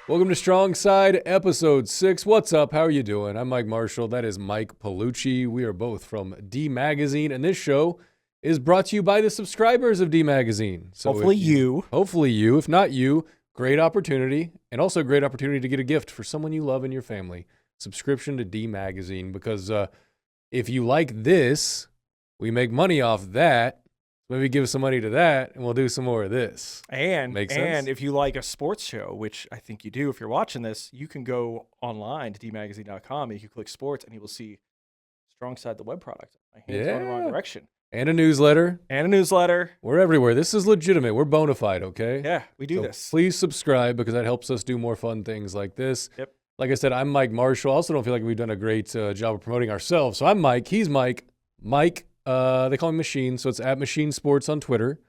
Welcome to StrongSide, episode 6. What's up? How are you doing? I'm Mike Marshall. That is Mike Palucci. We are both from D Magazine, and this show is brought to you by the subscribers of D Magazine. So hopefully you. If not you, great opportunity, and also a great opportunity to get a gift for someone you love in your family. Subscription to D Magazine, because if you like this, we make money off that. Maybe give some money to that, and we'll do some more of this. Makes sense? And if you like a sports show, which I think you do if you're watching this, you can go online to dmagazine.com and you can click sports, and you will see StrongSide, the web product. My hands are in the wrong direction. And a newsletter. We're everywhere. This is legitimate. We're bona fide, okay? Yeah, we do this. Please subscribe, because that helps us do more fun things like this. Yep. Like I said, I'm Mike Marshall. I also don't feel like we've done a great job of promoting ourselves. So I'm Mike. He's Mike. Mike. They call me Machine, so it's at Machine Sports on Twitter.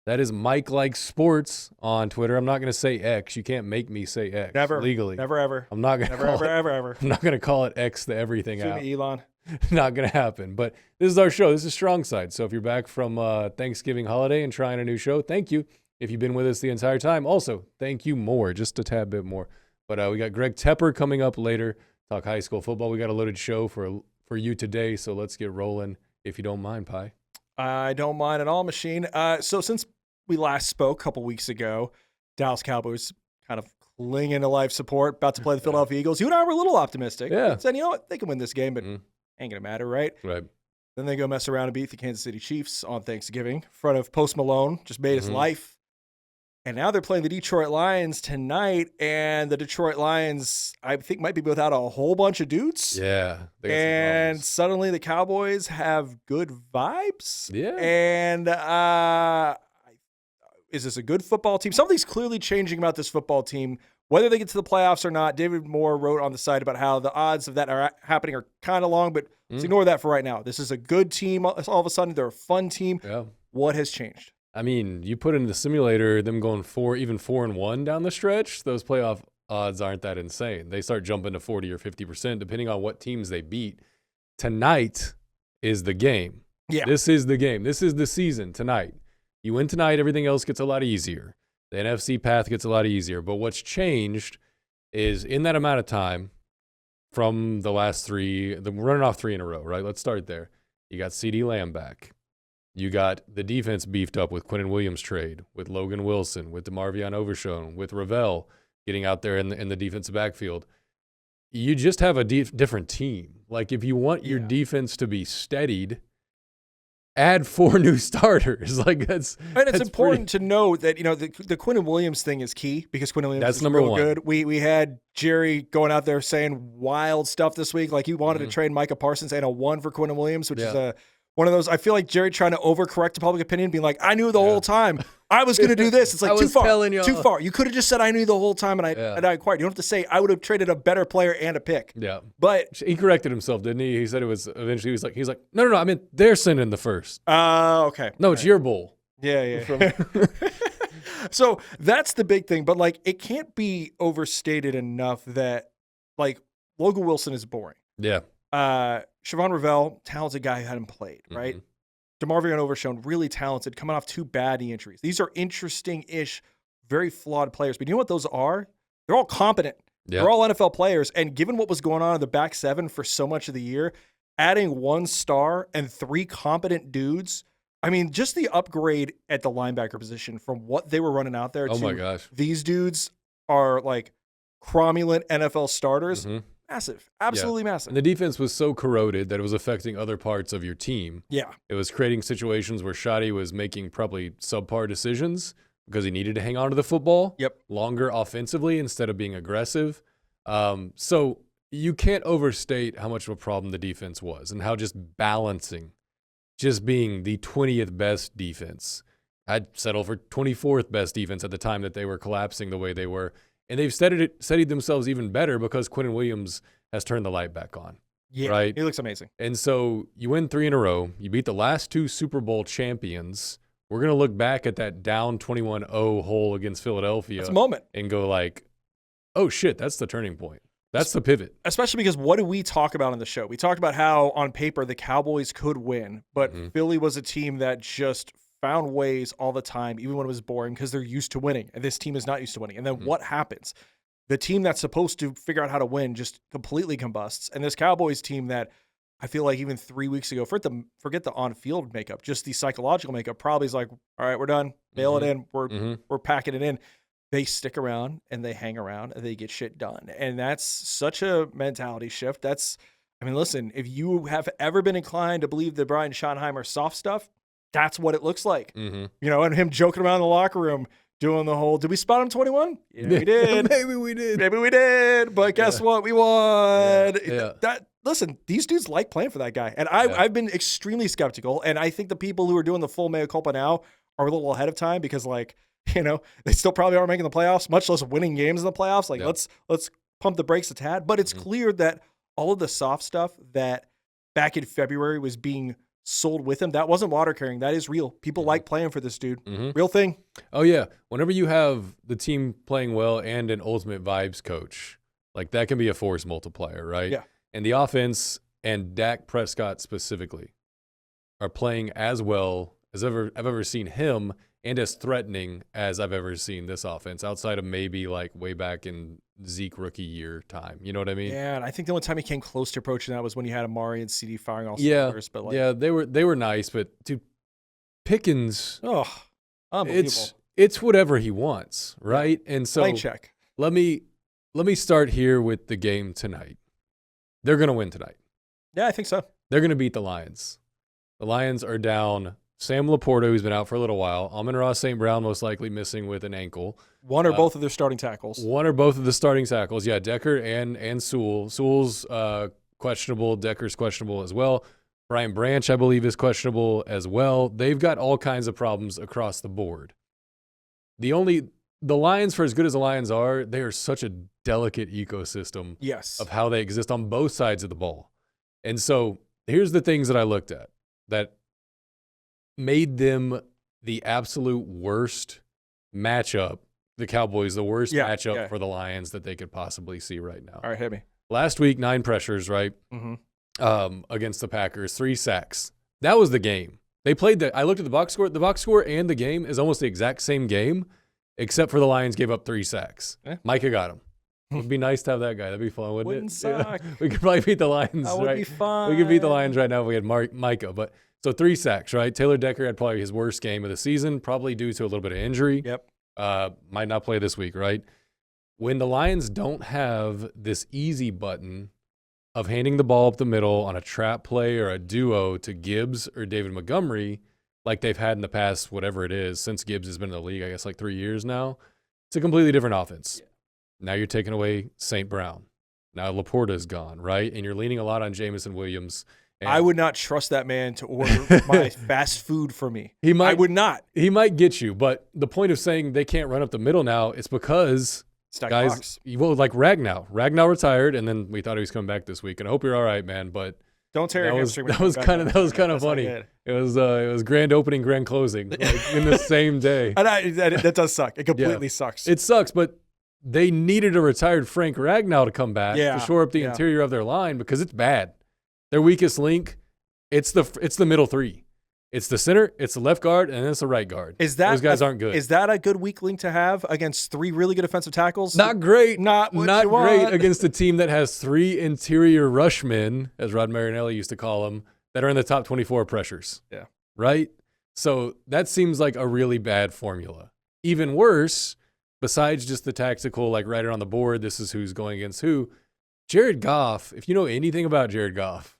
That is Mike Like Sports on Twitter. I'm not going to say X. You can't make me say X. Never. Legally. Never, ever. I'm not going to ever. I'm not going to call it X the everything out. Me, Elon. Not going to happen. But this is our show. This is StrongSide. So if you're back from Thanksgiving holiday and trying a new show, thank you. If you've been with us the entire time, also, thank you more, just a tad bit more. But we got Greg Tepper coming up later. Talk high school football. We got a loaded show for you today, so let's get rolling, if you don't mind, Pi. I don't mind at all, Machine. So since we last spoke a couple weeks ago, Dallas Cowboys kind of clinging to life support, about to play the Philadelphia Eagles. You and I were a little optimistic. Yeah. Saying, you know what, they can win this game, but ain't going to matter, right? Right. Then they go mess around and beat the Kansas City Chiefs on Thanksgiving in front of Post Malone, just made his life. And now they're playing the Detroit Lions tonight, and the Detroit Lions, I think, might be without a whole bunch of dudes. Yeah. And suddenly the Cowboys have good vibes. Yeah. And is this a good football team? Something's clearly changing about this football team. Whether they get to the playoffs or not, David Moore wrote on the site about how the odds of that are happening are kind of long, but let's ignore that for right now. This is a good team. All of a sudden, they're a fun team. Yeah. What has changed? I mean, you put in the simulator them going 4-1 down the stretch, those playoff odds aren't that insane. They start jumping to 40 or 50%, depending on what teams they beat. Tonight is the game. Yeah. This is the game. This is the season tonight. You win tonight, everything else gets a lot easier. The NFC path gets a lot easier. But what's changed is in that amount of time from the last three, we're running off 3 in a row, right? Let's start there. You got CeeDee Lamb back. You got the defense beefed up with Quinnen Williams trade, with Logan Wilson, with DeMarvion Overshown, with Ravel getting out there in the defensive backfield. You just have a different team. Like, if you want your defense to be steadied, add 4 new starters. Like, that's and it's important to know that, you know, the Quinnen Williams thing is key, because Quinnen Williams is number real one. good. We had Jerry going out there saying wild stuff this week. Like, he wanted to trade Micah Parsons and a 1 for Quinnen Williams, which is one of those. I feel like Jerry trying to overcorrect the public opinion, being like, I knew the whole time I was going to do this. It's like, too far. You could have just said I knew the whole time, and I acquired. You don't have to say I would have traded a better player and a pick. Yeah. But he corrected himself, didn't he? He said it was eventually, he's like, no, I mean, they're sending the first. Okay. No, it's your bowl. Yeah. So that's the big thing. But, like, it can't be overstated enough that, like, Logan Wilson is boring. Yeah. Siobhan Ravel, talented guy who hadn't played, right? DeMarvion Overshown, really talented, coming off 2 bad knee injuries. These are interesting-ish, very flawed players. But you know what those are? They're all competent. They're all NFL players. And given what was going on in the back 7 for so much of the year, adding 1 star and 3 competent dudes, I mean, just the upgrade at the linebacker position from what they were running out there to my gosh. These dudes are like cromulent NFL starters. Massive. Absolutely massive. And the defense was so corroded that it was affecting other parts of your team. Yeah. It was creating situations where Shoddy was making probably subpar decisions because he needed to hang on to the football longer offensively instead of being aggressive. So you can't overstate how much of a problem the defense was, and how just balancing, just being the 20th best defense. I'd settle for 24th best defense at the time that they were collapsing the way they were. And they've steadied themselves even better because Quinnen Williams has turned the light back on. Yeah, right? He looks amazing. And so you win 3 in a row. You beat the last 2 Super Bowl champions. We're going to look back at that down 21-0 hole against Philadelphia. That's a moment. And go like, oh, shit, that's the turning point. That's the pivot. Especially because what did we talk about on the show? We talked about how on paper the Cowboys could win, but Philly was a team that just found ways all the time, even when it was boring, because they're used to winning. And this team is not used to winning. And then what happens? the team that's supposed to figure out how to win just completely combusts. And this Cowboys team that I feel like even 3 weeks ago, forget the on-field makeup, just the psychological makeup, probably is like, all right, we're done. Bail it in. We're packing it in. They stick around and they hang around and they get shit done. And that's such a mentality shift. Listen, if you have ever been inclined to believe that Brian Schottenheimer soft stuff, that's what it looks like. And him joking around in the locker room, doing the whole, did we spot him 21? Yeah, we did. Maybe we did. Maybe we did. But guess what? We won. Yeah. Listen, these dudes like playing for that guy. And I've been extremely skeptical. And I think the people who are doing the full mea culpa now are a little ahead of time because, they still probably aren't making the playoffs, much less winning games in the playoffs. Let's pump the brakes a tad. But it's clear that all of the soft stuff that back in February was being sold with him, that wasn't water carrying. That is real. People like playing for this dude. Real thing. Oh, yeah. Whenever you have the team playing well and an ultimate vibes coach, that can be a force multiplier, right? Yeah. And the offense and Dak Prescott specifically are playing as well as I've ever seen him and as threatening as I've ever seen this offense, outside of maybe way back in Zeke rookie year time. You know what I mean? Yeah, and I think the only time he came close to approaching that was when you had Amari and CD firing all cylinders. But they were nice, but dude, Pickens, unbelievable. It's whatever he wants, right? Yeah. And so Blank check. Let me start here with the game tonight. They're gonna win tonight. Yeah, I think so. They're gonna beat the Lions. The Lions are down Sam Laporta, who's been out for a little while. Amon-Ra St. Brown most likely missing with an ankle. One or both of their starting tackles. One or both of the starting tackles. Yeah, Decker and Sewell. Sewell's questionable. Decker's questionable as well. Brian Branch, I believe, is questionable as well. They've got all kinds of problems across the board. The Lions, for as good as the Lions are, they are such a delicate ecosystem of how they exist on both sides of the ball. And so here's the things that I looked at that made them the absolute worst matchup, the Cowboys, the worst matchup for the Lions that they could possibly see right now. All right, hit me. Last week, 9 pressures, right? Against the Packers, 3 sacks. That was the game. They played I looked at the box score. The box score and the game is almost the exact same game, except for the Lions gave up 3 sacks. Micah got him. It would be nice to have that guy. That'd be fun, wouldn't it? Suck. We could probably beat the Lions. That would be fun. We could beat the Lions right now if we had Micah. But so 3 sacks, right? Taylor Decker had probably his worst game of the season, probably due to a little bit of injury. Yep. Might not play this week, right? When the Lions don't have this easy button of handing the ball up the middle on a trap play or a duo to Gibbs or David Montgomery, like they've had in the past, whatever it is, since Gibbs has been in the league, I guess 3 years now, it's a completely different offense. Yeah. Now you're taking away St. Brown. Now Laporta's gone, right? And you're leaning a lot on Jamison Williams. I would not trust that man to order my fast food for me. I would not. He might get you, but the point of saying they can't run up the middle now is because guys, like Ragnow. Ragnow retired, and then we thought he was coming back this week. And I hope you're all right, man. But don't tear your hamstring. That was kind of funny. It was grand opening, grand closing, in the same day. And that does suck. It completely sucks. It sucks, but they needed a retired Frank Ragnow to come back to shore up the interior of their line because it's bad. Their weakest link, it's the middle 3. It's the center, it's the left guard, and it's the right guard. Those guys aren't good. Is that a good weak link to have against 3 really good offensive tackles? Not great. Not great against a team that has 3 interior rushmen, as Rod Marinelli used to call them, that are in the top 24 pressures. Yeah. Right? So that seems like a really bad formula. Even worse, besides just the tactical, right on the board, this is who's going against who, Jared Goff, if you know anything about Jared Goff,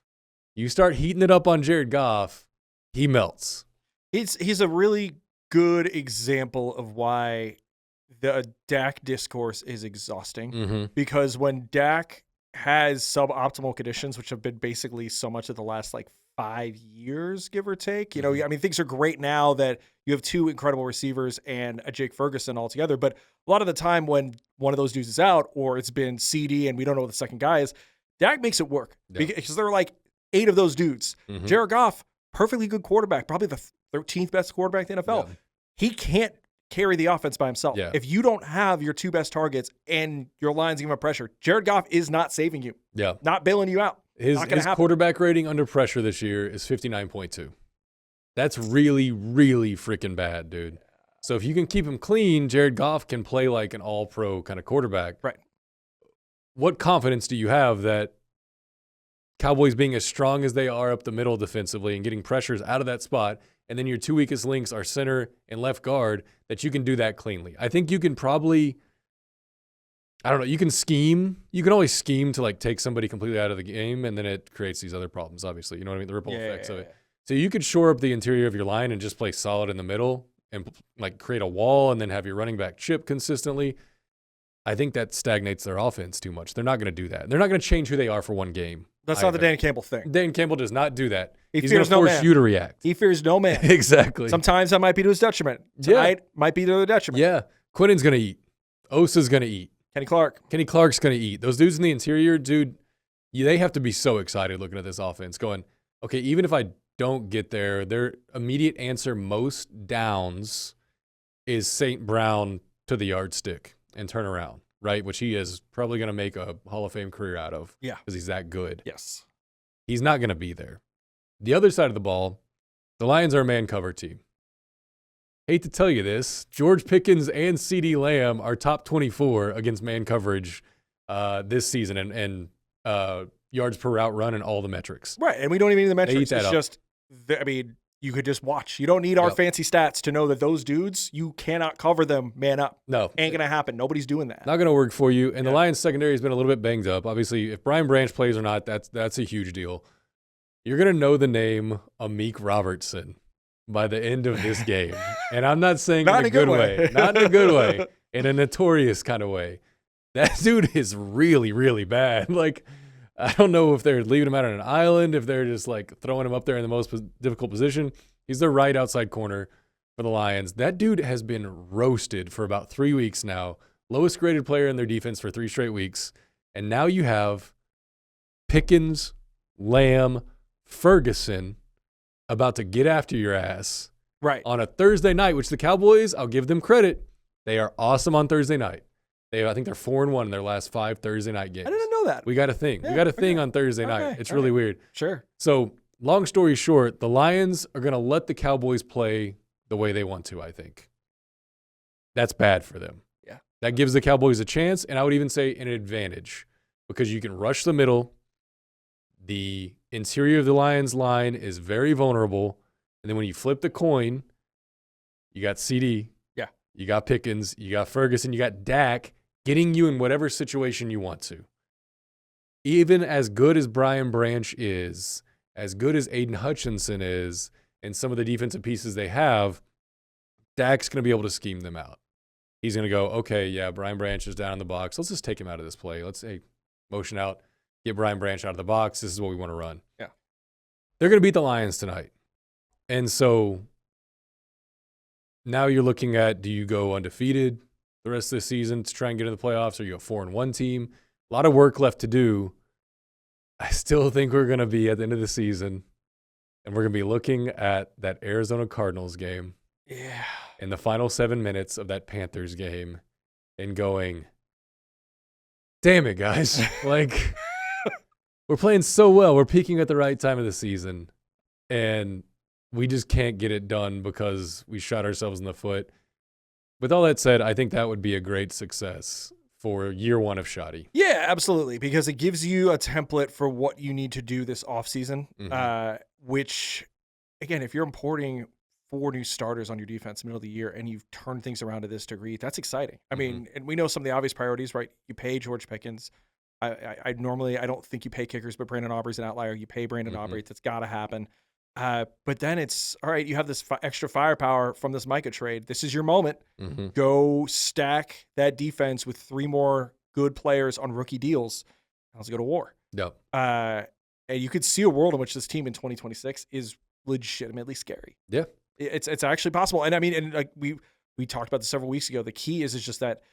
you start heating it up on Jared Goff, he melts. He's a really good example of why the Dak discourse is exhausting. Because when Dak has suboptimal conditions, which have been basically so much of the last 5 years, give or take, things are great now that you have 2 incredible receivers and a Jake Ferguson all together. But a lot of the time when one of those dudes is out or it's been CD and we don't know what the second guy is, Dak makes it work because there are 8 of those dudes. Jared Goff, perfectly good quarterback, probably the 13th best quarterback in the NFL. Yeah. He can't carry the offense by himself. Yeah. If you don't have your 2 best targets and your line's giving him pressure, Jared Goff is not saving you. Yeah. Not bailing you out. His quarterback rating under pressure this year is 59.2. That's really, really freaking bad, dude. So if you can keep him clean, Jared Goff can play like an all-pro kind of quarterback. Right. what confidence do you have that Cowboys being as strong as they are up the middle defensively and getting pressures out of that spot, and then your two weakest links are center and left guard, that you can do that cleanly? I think you can probably, I don't know, you can scheme. You can always scheme to like take somebody completely out of the game, and then it creates these other problems, obviously. You know what I mean? The ripple effects of it. So you could shore up the interior of your line and just play solid in the middle and like create a wall and then have your running back chip consistently. I think that stagnates their offense too much. They're not going to do that. They're not going to change who they are for one game. That's not the Dan Campbell thing. Dan Campbell does not do that. He's going to force you to react. He fears no man. Exactly. Sometimes that might be to his detriment. Tonight might be to their detriment. Yeah. Quinnen's going to eat. Osa's going to eat. Kenny Clark's going to eat. Those dudes in the interior, dude, they have to be so excited looking at this offense going, okay, even if I don't get there, their immediate answer most downs is St. Brown to the yardstick and turn around, right? Which he is probably going to make a Hall of Fame career out of. Yeah. Because he's that good. Yes. He's not going to be there. The other side of the ball, the Lions are a man cover team. Hate to tell you this, George Pickens and CeeDee Lamb are top 24 against man coverage this season and yards per route run and all the metrics. Right, and we don't even need the metrics. It's just, you could just watch. You don't need our fancy stats to know that those dudes, you cannot cover them man up. No. Ain't going to happen. Nobody's doing that. Not going to work for you. And the Lions secondary has been a little bit banged up. Obviously, if Brian Branch plays or not, that's a huge deal. You're going to know the name Amik Robertson by the end of this game. And I'm not saying in a good way. Not in a good way. In a notorious kind of way. That dude is really, really bad. Like, I don't know if they're leaving him out on an island, if they're just like throwing him up there in the most difficult position. He's the right outside corner for the Lions. That dude has been roasted for about 3 weeks now. Lowest graded player in their defense for 3 straight weeks. And now you have Pickens, Lamb, Ferguson about to get after your ass on a Thursday night, which the Cowboys, I'll give them credit, they are awesome on Thursday night. I think they're 4-1 in their last 5 Thursday night games. I didn't know that. We got a thing. We got a thing on Thursday night. It's really weird. Sure. So long story short, the Lions are going to let the Cowboys play the way they want to, I think. That's bad for them. Yeah. That gives the Cowboys a chance, and I would even say an advantage, because you can rush the middle. The interior of the Lions line is very vulnerable. And then when you flip the coin, you got CD, you got Pickens, you got Ferguson, you got Dak getting you in whatever situation you want to. Even as good as Brian Branch is, as good as Aiden Hutchinson is, and some of the defensive pieces they have, Dak's going to be able to scheme them out. He's going to go, okay, yeah, Brian Branch is down in the box. Let's just take him out of this play. Let's motion out, get Brian Branch out of the box. This is what we want to run. Yeah. They're going to beat the Lions tonight. And so now you're looking at, do you go undefeated the rest of the season to try and get in the playoffs, or you go 4-1 team? A lot of work left to do. I still think we're going to be at the end of the season, and we're going to be looking at that Arizona Cardinals game in the final 7 minutes of that Panthers game and going, damn it, guys. Like, we're playing so well. We're peaking at the right time of the season, and we just can't get it done because we shot ourselves in the foot. With all that said, I think that would be a great success for year one of Shoddy. Yeah, absolutely, because it gives you a template for what you need to do this offseason, which, again, if you're importing 4 new starters on your defense in the middle of the year and you've turned things around to this degree, that's exciting. I mean, and we know some of the obvious priorities, right? You pay George Pickens. I normally don't think you pay kickers, but Brandon Aubrey's an outlier. You pay Brandon Aubrey. That's got to happen. But then it's, all right, you have this extra firepower from this Micah trade. This is your moment. Go stack that defense with 3 more good players on rookie deals. Let's go to war. Yep. And you could see a world in which this team in 2026 is legitimately scary. Yeah. It's actually possible. And I mean, and like we talked about this several weeks ago. The key is just that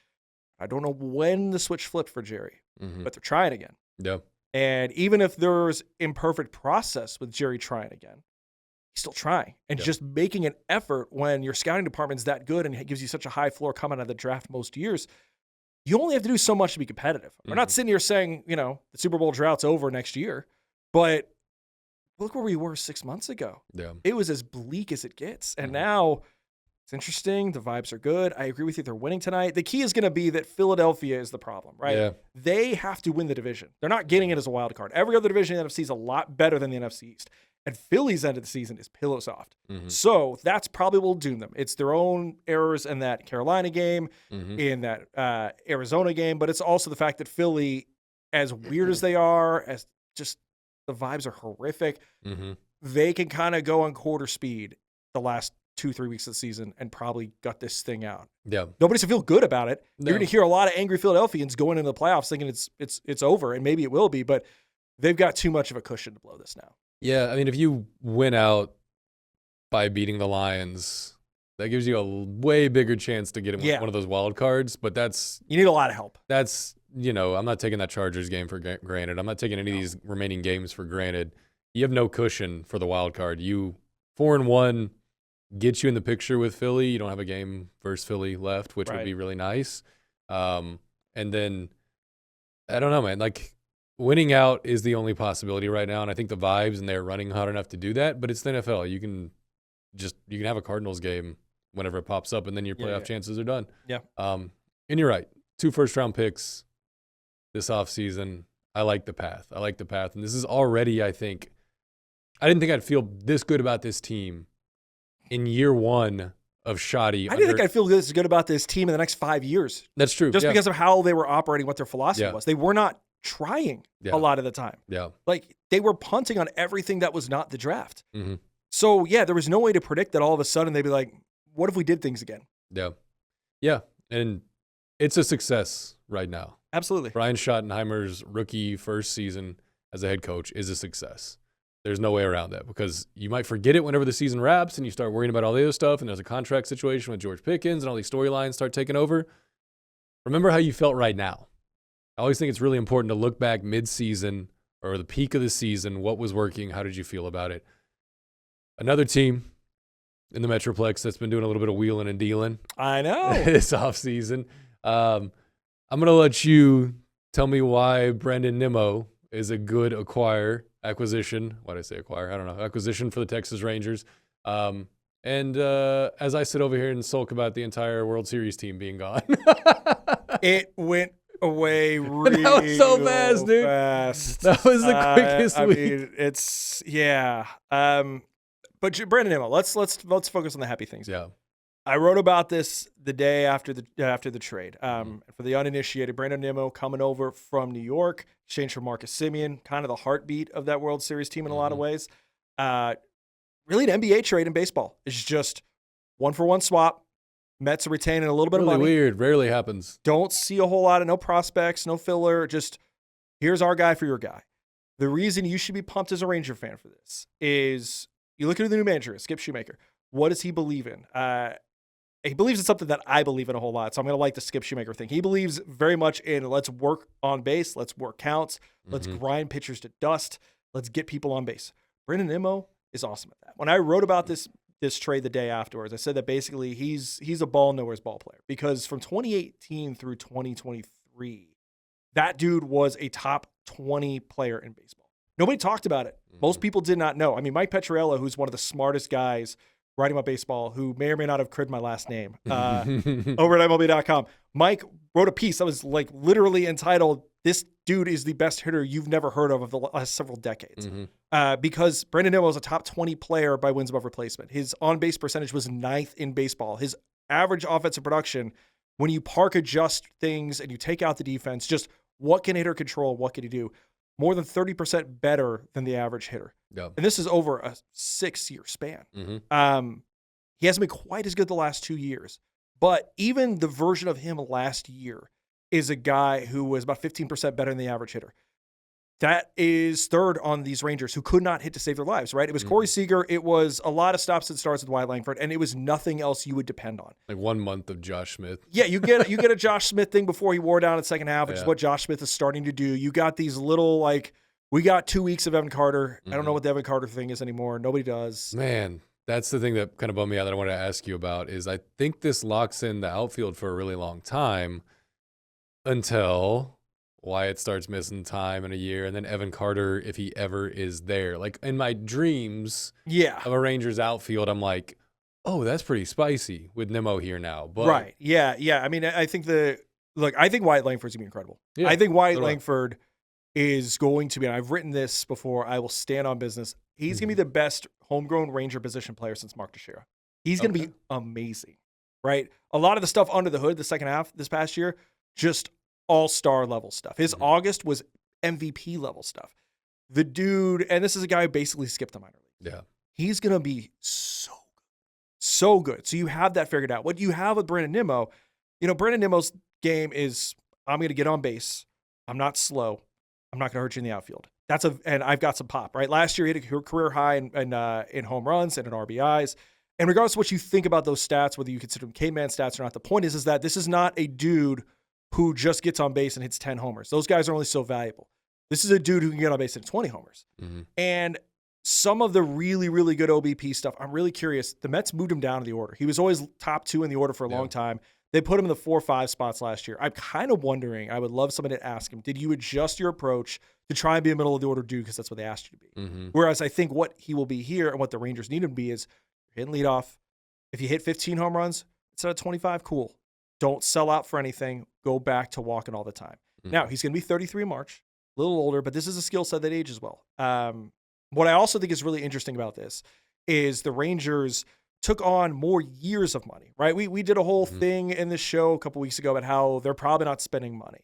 I don't know when the switch flipped for Jerry, but they're trying again. Yeah. And even if there's imperfect process with Jerry trying again, he's still trying and just making an effort when your scouting department's that good and it gives you such a high floor coming out of the draft most years. You only have to do so much to be competitive. We're not sitting here saying, the Super Bowl drought's over next year, but look where we were 6 months ago. Yeah. It was as bleak as it gets. And now It's interesting. The vibes are good. I agree with you. They're winning tonight. The key is going to be that Philadelphia is the problem, right? Yeah. They have to win the division. They're not getting it as a wild card. Every other division in the NFC is a lot better than the NFC East. And Philly's end of the season is pillow soft. So that's probably what will doom them. It's their own errors in that Carolina game, in that Arizona game, but it's also the fact that Philly, as weird as they are, as just the vibes are horrific, they can kind of go on quarter speed the last 2-3 weeks of the season and probably gut this thing out. Yeah. Nobody's gonna feel good about it. No. You're going to hear a lot of angry Philadelphians going into the playoffs thinking it's over, and maybe it will be, but they've got too much of a cushion to blow this now. Yeah, I mean, if you win out by beating the Lions, that gives you a way bigger chance to get in one of those wild cards, but you need a lot of help. That's, I'm not taking that Chargers game for granted. I'm not taking any of these remaining games for granted. You have no cushion for the wild card. 4-1 gets you in the picture with Philly. You don't have a game versus Philly left, which would be really nice. And then, I don't know, man, like, winning out is the only possibility right now, and I think the vibes and they're running hot enough to do that. But it's the NFL. You can have a Cardinals game whenever it pops up, and then your playoff chances are done. Yeah. And you're right. 2 first-round picks this offseason. I like the path. And this is already, I didn't think I'd feel this good about this team in year 1 of shoddy. I didn't think I'd feel this good about this team in the next 5 years. That's true. Just because of how they were operating, what their philosophy was. They were not trying a lot of the time. Yeah. Like, they were punting on everything that was not the draft. So, there was no way to predict that all of a sudden they'd be like, what if we did things again? Yeah. Yeah. And it's a success right now. Absolutely. Brian Schottenheimer's rookie first season as a head coach is a success. There's no way around that, because you might forget it whenever the season wraps and you start worrying about all the other stuff, and there's a contract situation with George Pickens and all these storylines start taking over. Remember how you felt right now. I always think it's really important to look back mid-season or the peak of the season. What was working? How did you feel about it? Another team in the Metroplex that's been doing a little bit of wheeling and dealing. I know. This offseason. I'm going to let you tell me why Brandon Nimmo is a good acquisition. Why did I say acquire? I don't know. Acquisition for the Texas Rangers. And as I sit over here and sulk about the entire World Series team being gone. It went away really that was so fast, dude. That was the quickest week. I mean, it's but Brandon Nimmo, let's focus on the happy things. Yeah. I wrote about this the day after the trade. For the uninitiated, Brandon Nimmo coming over from New York, exchanged for Marcus Semien, kind of the heartbeat of that World Series team in a lot of ways. Really, an NBA trade in baseball. It's just 1-for-1 swap. Mets are retaining a little bit of money. Really weird. Rarely happens. Don't see a whole lot of no prospects, no filler. Just here's our guy for your guy. The reason you should be pumped as a Ranger fan for this is you look at who the new manager is, Skip Shoemaker. What does he believe in? He believes in something that I believe in a whole lot. So I'm going to like the Skip Shoemaker thing. He believes very much in let's work on base. Let's work counts. Let's grind pitchers to dust. Let's get people on base. Brandon Nimmo is awesome at that. When I wrote about this trade the day afterwards, I said that basically he's a ball nowhere's ball player, because from 2018 through 2023, that dude was a top 20 player in baseball. Nobody talked about it. Most people did not know. I mean, Mike Petriello, who's one of the smartest guys writing about baseball, who may or may not have cribbed my last name over at MLB.com. Mike wrote a piece that was like literally entitled, "This dude is the best hitter you've never heard of the last several decades." Because Brandon Nimmo was a top 20 player by wins above replacement. His on-base percentage was 9th in baseball. His average offensive production, when you park adjust things and you take out the defense, just what can a hitter control, what can he do? More than 30% better than the average hitter. Yep. And this is over a 6-year span. He hasn't been quite as good the last 2 years. But even the version of him last year is a guy who was about 15% better than the average hitter. That is third on these Rangers who could not hit to save their lives, right? It was Corey Seager. It was a lot of stops and starts with Wyatt Langford, and it was nothing else you would depend on. Like 1 month of Josh Smith. Yeah, you get a Josh Smith thing before he wore down in the second half, which is what Josh Smith is starting to do. You got these little, like, we got 2 weeks of Evan Carter. I don't know what the Evan Carter thing is anymore. Nobody does. Man, that's the thing that kind of bummed me out that I wanted to ask you about is I think this locks in the outfield for a really long time until Wyatt starts missing time in a year, and then Evan Carter, if he ever is there. Like, in my dreams of a Rangers outfield, I'm like, oh, that's pretty spicy with Nimmo here now. But Right. Yeah. Yeah. I mean, I think I think Wyatt Langford's going to be incredible. Yeah, I think Wyatt so do I. Langford is going to be, and I've written this before, I will stand on business. He's going to be the best homegrown Ranger position player since Mark Teixeira. He's going to be amazing, right? A lot of the stuff under the hood, the second half this past year, just all-star level stuff. His August was MVP level stuff. The dude, and this is a guy who basically skipped the minor league. Yeah. He's going to be so good. So you have that figured out. What you have with Brandon Nimmo, Brandon Nimmo's game is, I'm going to get on base. I'm not slow. I'm not going to hurt you in the outfield. And I've got some pop, right? Last year, he hit a career high in home runs and in RBIs. And regardless of what you think about those stats, whether you consider them caveman stats or not, the point is that this is not a dude who just gets on base and hits 10 homers. Those guys are only so valuable. This is a dude who can get on base and hit 20 homers. Mm-hmm. And some of the really, really good OBP stuff, I'm really curious. The Mets moved him down to the order. He was always top 2 in the order for a long time. They put him in the 4 or 5 spots last year. I'm kind of wondering, I would love somebody to ask him, did you adjust your approach to try and be a middle of the order dude because that's what they asked you to be? Mm-hmm. Whereas I think what he will be here and what the Rangers need him to be is hitting leadoff. If you hit 15 home runs instead of 25, cool. Don't sell out for anything. Go back to walking all the time. Mm-hmm. Now, he's going to be 33 in March, a little older, but this is a skill set that ages well. What I also think is really interesting about this is the Rangers took on more years of money, right? We did a whole thing in this show a couple weeks ago about how they're probably not spending money.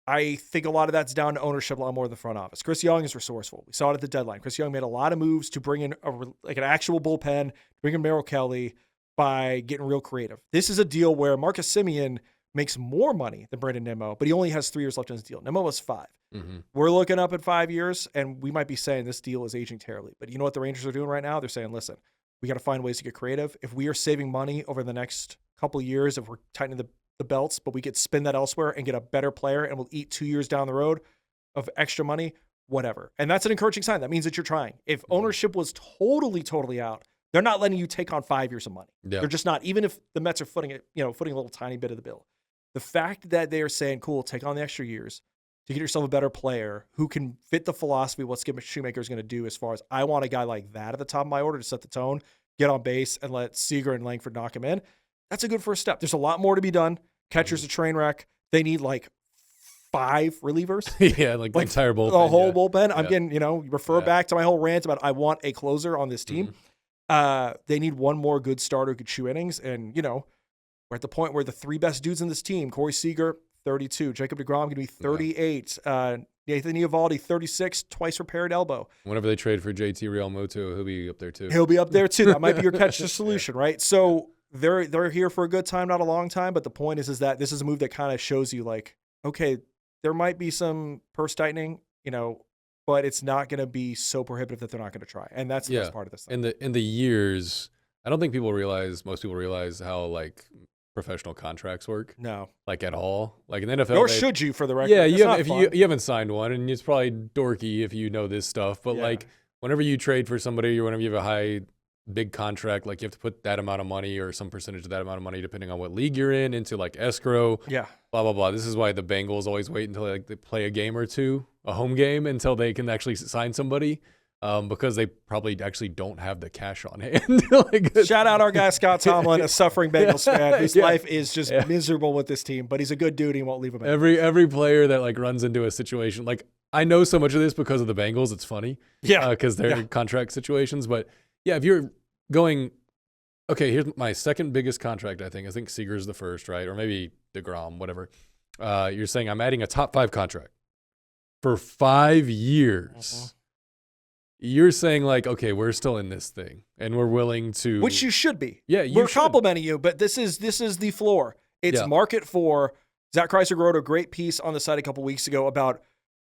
I think a lot of that's down to ownership a lot more than the front office. Chris Young is resourceful. We saw it at the deadline. Chris Young made a lot of moves to bring in an actual bullpen, bring in Merrill Kelly by getting real creative. This is a deal where Marcus Semien makes more money than Brandon Nimmo, but he only has 3 years left in his deal. Nimmo was 5. Mm-hmm. We're looking up at 5 years, and we might be saying this deal is aging terribly. But you know what the Rangers are doing right now? They're saying, listen, we got to find ways to get creative. If we are saving money over the next couple of years, if we're tightening the belts, but we could spend that elsewhere and get a better player, and we'll eat 2 years down the road of extra money, whatever. And that's an encouraging sign. That means that you're trying. If ownership was totally out, they're not letting you take on 5 years of money. Yeah. They're just not. Even if the Mets are footing a little tiny bit of the bill. The fact that they are saying, cool, take on the extra years to get yourself a better player who can fit the philosophy of what Skip Shoemaker is going to do as far as I want a guy like that at the top of my order to set the tone, get on base, and let Seager and Langford knock him in. That's a good first step. There's a lot more to be done. Catcher's a train wreck. They need 5 relievers. Yeah, like the entire bullpen. The whole bullpen. I'm getting, refer back to my whole rant about I want a closer on this team. Mm-hmm. They need one more good starter who could chew innings. And, we're at the point where the 3 best dudes in this team, Corey Seager, 32. Jacob deGrom going to be 38. Nathan Eovaldi, 36, twice repaired elbow. Whenever they trade for JT Realmuto, he'll be up there too. He'll be up there too. That might be your catch to solution, right? So they're here for a good time, not a long time. But the point is that this is a move that kind of shows you okay, there might be some purse tightening, but it's not going to be so prohibitive that they're not going to try. And that's the best part of this thing. In the years, I don't think most people realize how professional contracts work. No. At all. In the NFL. Nor should you, for the record. Yeah, you haven't signed one, and it's probably dorky if you know this stuff. But whenever you trade for somebody or whenever you have a big contract, you have to put that amount of money or some percentage of that amount of money, depending on what league you're in, into escrow. Yeah. Blah, blah, blah. This is why the Bengals always wait until they play a game or two, a home game, until they can actually sign somebody. Because they probably actually don't have the cash on hand. Shout out our guy Scott Tomlin, a suffering Bengals fan whose life is just miserable with this team, but he's a good dude. He won't leave him. Every player that runs into a situation, I know so much of this because of the Bengals. It's funny, because they're contract situations. But if you're going, okay, here's my second biggest contract. I think Seager's the first, right, or maybe deGrom, whatever. You're saying I'm adding a top 5 contract for 5 years. Uh-huh. You're saying okay, we're still in this thing and we're willing to, which you should be. Yeah, we're complimenting you, but this is the floor. It's market for. Zach Kreiser wrote a great piece on the site a couple weeks ago about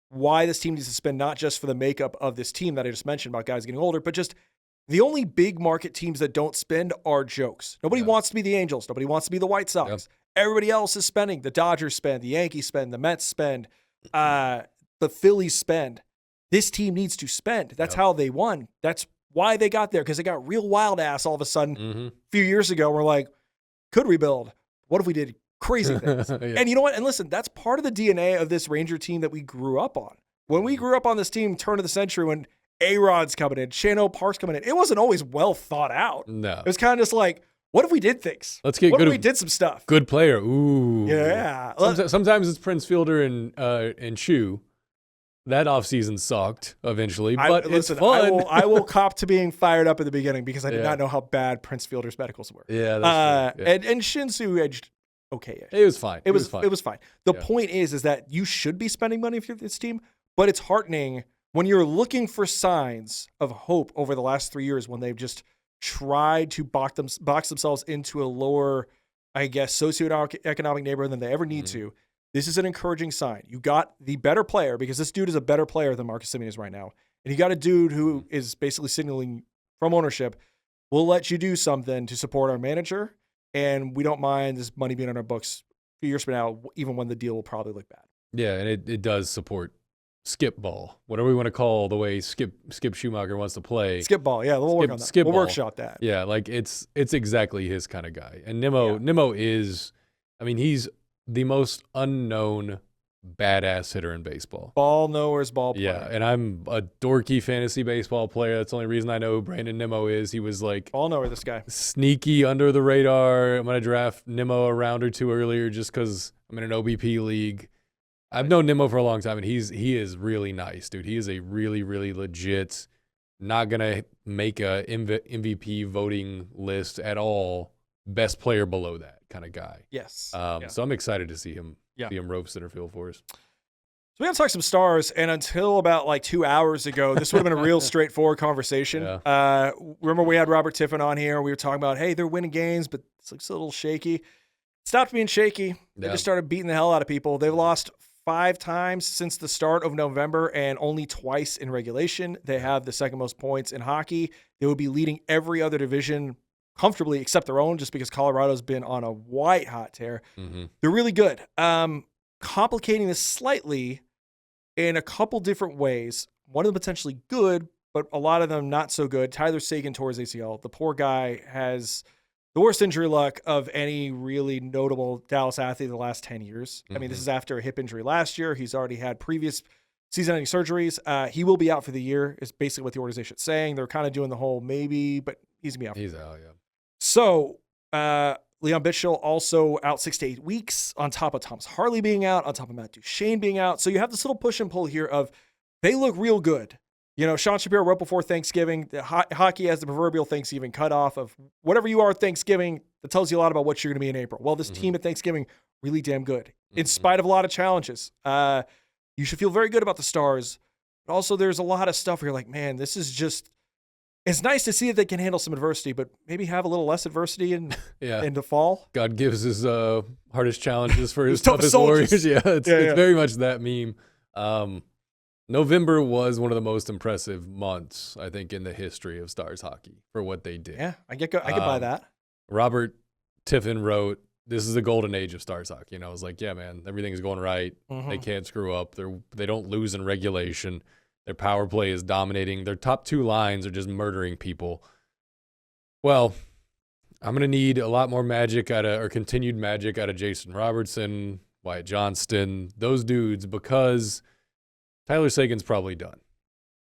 why this team needs to spend, not just for the makeup of this team that I just mentioned about guys getting older, but just the only big market teams that don't spend are jokes. Nobody wants to be the Angels. Nobody wants to be the White Sox. Yep. Everybody else is spending. The Dodgers spend. The Yankees spend. The Mets spend. The Phillies spend. This team needs to spend. That's how they won. That's why they got there, because they got real wild ass all of a sudden a few years ago. We're could rebuild. What if we did crazy things? And you know what? And listen, that's part of the DNA of this Ranger team that we grew up on. When we grew up on this team, turn of the century, when A-Rod's coming in. Shano Park's coming in. It wasn't always well thought out. No. It was kind of just like, what if we did things? Let's get what good. if we did some stuff? Good player. Ooh. Yeah. Sometimes it's Prince Fielder and Chu. That offseason sucked eventually, but it's fun. I will cop to being fired up at the beginning because I did not know how bad Prince Fielder's medicals were. Yeah, that's true. Yeah. And Shinsu edged okay-ish. It was fine. It was fine. The point is that you should be spending money for this team, but it's heartening when you're looking for signs of hope over the last 3 years when they've just tried to box themselves into a lower, I guess, socioeconomic neighborhood than they ever need to. This is an encouraging sign. You got the better player because this dude is a better player than Marcus Semien is right now. And you got a dude who is basically signaling from ownership, we'll let you do something to support our manager, and we don't mind this money being on our books a few years from now, even when the deal will probably look bad. Yeah, and it does support skip ball, whatever we want to call the way Skip Schumacher wants to play. Skip ball, yeah, we'll work on that. We'll workshop that. Yeah, like it's exactly his kind of guy. And Nimmo is, I mean, he's the most unknown badass hitter in baseball. Ball knower's ball player. Yeah, and I'm a dorky fantasy baseball player. That's the only reason I know who Brandon Nimmo is. He was like ball knower, this guy. Sneaky under the radar. I'm going to draft Nimmo a round or two earlier just because I'm in an OBP league. I've known Nimmo for a long time, and he is really nice, dude. He is a really, really legit, not going to make a MVP voting list at all, best player below that kind of guy. Yes. So I'm excited to see him rope center field for us. So we got to talk some stars, and until about like 2 hours ago, this would have been a real straightforward conversation. Yeah. Remember we had Robert Tiffin on here. We were talking about, hey, they're winning games, but it looks a little shaky. Stopped being shaky. They just started beating the hell out of people. They've lost 5 times since the start of November and only twice in regulation. They have the second most points in hockey. They would be leading every other division comfortably except their own just because Colorado's been on a white hot tear. Mm-hmm. They're really good. Complicating this slightly in a couple different ways. One of them potentially good, but a lot of them not so good. Tyler Seguin tore his ACL. The poor guy has the worst injury luck of any really notable Dallas athlete in the last 10 years. Mm-hmm. I mean, this is after a hip injury last year. He's already had previous season-ending surgeries. He will be out for the year is basically what the organization's saying. They're kind of doing the whole maybe, but he's going to be out. He's out, yeah. So Leon Bitchell also out 6 to 8 weeks on top of Thomas Harley being out, on top of Matt Duchene being out. So you have this little push and pull here of they look real good. You know, Sean Shapiro wrote before Thanksgiving, the hockey has the proverbial Thanksgiving cutoff of whatever you are at Thanksgiving, that tells you a lot about what you're going to be in April. Well, this team at Thanksgiving, really damn good, in spite of a lot of challenges. You should feel very good about the Stars. But also there's a lot of stuff where you're like, man, this is just, it's nice to see that they can handle some adversity, but maybe have a little less adversity in the fall. God gives his hardest challenges for his toughest warriors. Yeah, it's very much that meme. November was one of the most impressive months, I think, in the history of Stars hockey for what they did. Yeah, I could buy that. Robert Tiffin wrote, "This is the golden age of Stars hockey." And I was like, yeah, man, everything's going right. Mm-hmm. They can't screw up. They don't lose in regulation. Their power play is dominating. Their top 2 lines are just murdering people. Well, I'm going to need a lot more continued magic out of Jason Robertson, Wyatt Johnston, those dudes, because Tyler Seguin's probably done,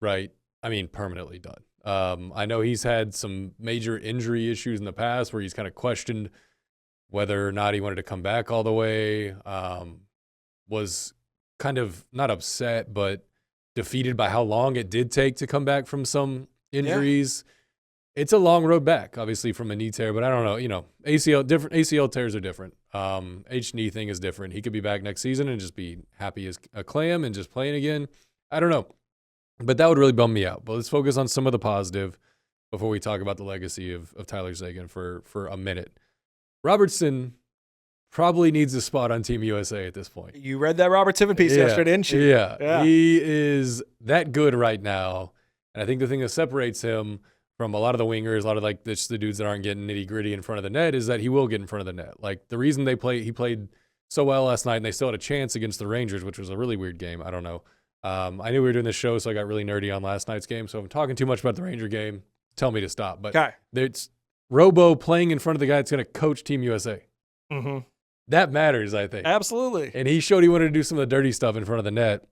right? I mean, permanently done. I know he's had some major injury issues in the past where he's kind of questioned whether or not he wanted to come back all the way, was kind of not upset, but defeated by how long it did take to come back from some injuries. Yeah. It's a long road back, obviously, from a knee tear, but I don't know. You know, ACL tears are different. Knee thing is different. He could be back next season and just be happy as a clam and just playing again. I don't know. But that would really bum me out. But let's focus on some of the positive before we talk about the legacy of Tyler Seguin for a minute. Robertson probably needs a spot on Team USA at this point. You read that Robert Tiffin piece yesterday, didn't you? Yeah. He is that good right now. And I think the thing that separates him from a lot of the wingers, a lot of like the dudes that aren't getting nitty-gritty in front of the net is that he will get in front of the net. Like the reason he played so well last night and they still had a chance against the Rangers, which was a really weird game. I don't know. I knew we were doing this show, so I got really nerdy on last night's game. So if I'm talking too much about the Ranger game, tell me to stop. But it's Robo playing in front of the guy that's going to coach Team USA. Mm-hmm. That matters, I think. Absolutely. And he showed he wanted to do some of the dirty stuff in front of the net.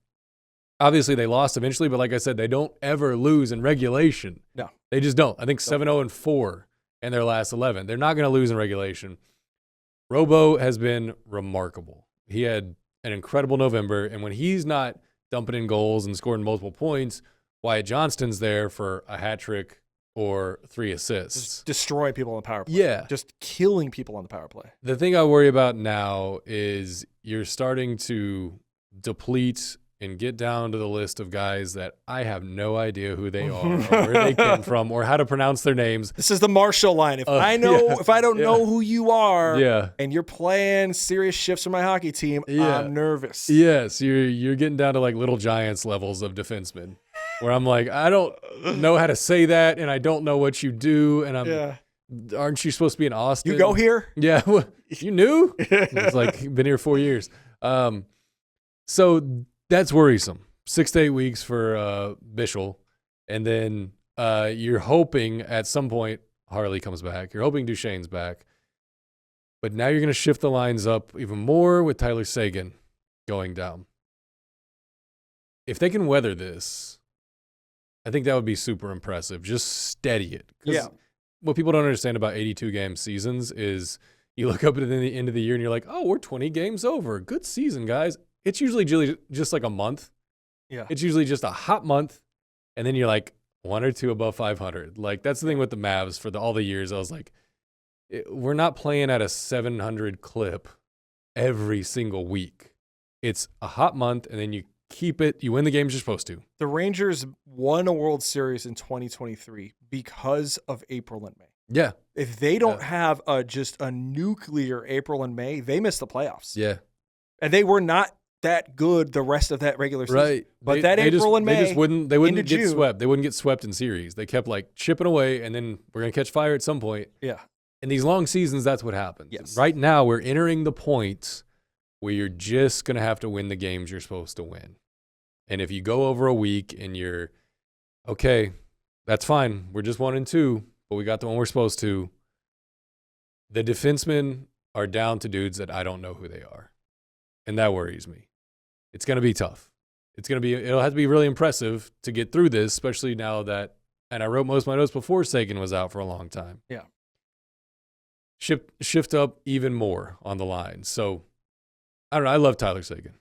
Obviously, they lost eventually, but like I said, they don't ever lose in regulation. No. They just don't. I think 7-0-4 in their last 11. They're not going to lose in regulation. Robo has been remarkable. He had an incredible November, and when he's not dumping in goals and scoring multiple points, Wyatt Johnston's there for a hat trick or 3 assists. Just destroying people on the power play. Yeah. Just killing people on the power play. The thing I worry about now is you're starting to deplete and get down to the list of guys that I have no idea who they are or where they came from or how to pronounce their names. This is the Marshall line. If I don't know who you are and you're playing serious shifts for my hockey team, I'm nervous. Yes, you're getting down to like Little Giants levels of defensemen where I'm like, I don't know how to say that and I don't know what you do and aren't you supposed to be in Austin? You go here? Yeah. You knew? It's like been here 4 years. So that's worrisome. 6 to 8 weeks for Bischel. And then you're hoping at some point Harley comes back. You're hoping Duchesne's back. But now you're going to shift the lines up even more with Tyler Seguin going down. If they can weather this, I think that would be super impressive. Just steady it. Yeah. What people don't understand about 82-game seasons is you look up at the end of the year and you're like, oh, we're 20 games over. Good season, guys. It's usually just like a month. Yeah. It's usually just a hot month. And then you're like 1 or 2 above 500. Like, that's the thing with the Mavs for all the years. I was like, we're not playing at a 700 clip every single week. It's a hot month, and then you keep it. You win the games you're supposed to. The Rangers won a World Series in 2023 because of April and May. Yeah. If they don't have just a nuclear April and May, they miss the playoffs. Yeah. And they were not that good the rest of that regular season. Right. But April and May, they wouldn't get June, swept. They wouldn't get swept in series. They kept like chipping away, and then we're going to catch fire at some point. Yeah. In these long seasons, that's what happens. Yes. Right now, we're entering the point where you're just going to have to win the games you're supposed to win. And if you go over a week and you're, okay, that's fine. We're just 1-2, but we got the one we're supposed to. The defensemen are down to dudes that I don't know who they are. And that worries me. It's going to be tough. It'll have to be really impressive to get through this, especially now that, and I wrote most of my notes before Seguin was out for a long time. Yeah. Shift up even more on the line. So, I don't know. I love Tyler Seguin.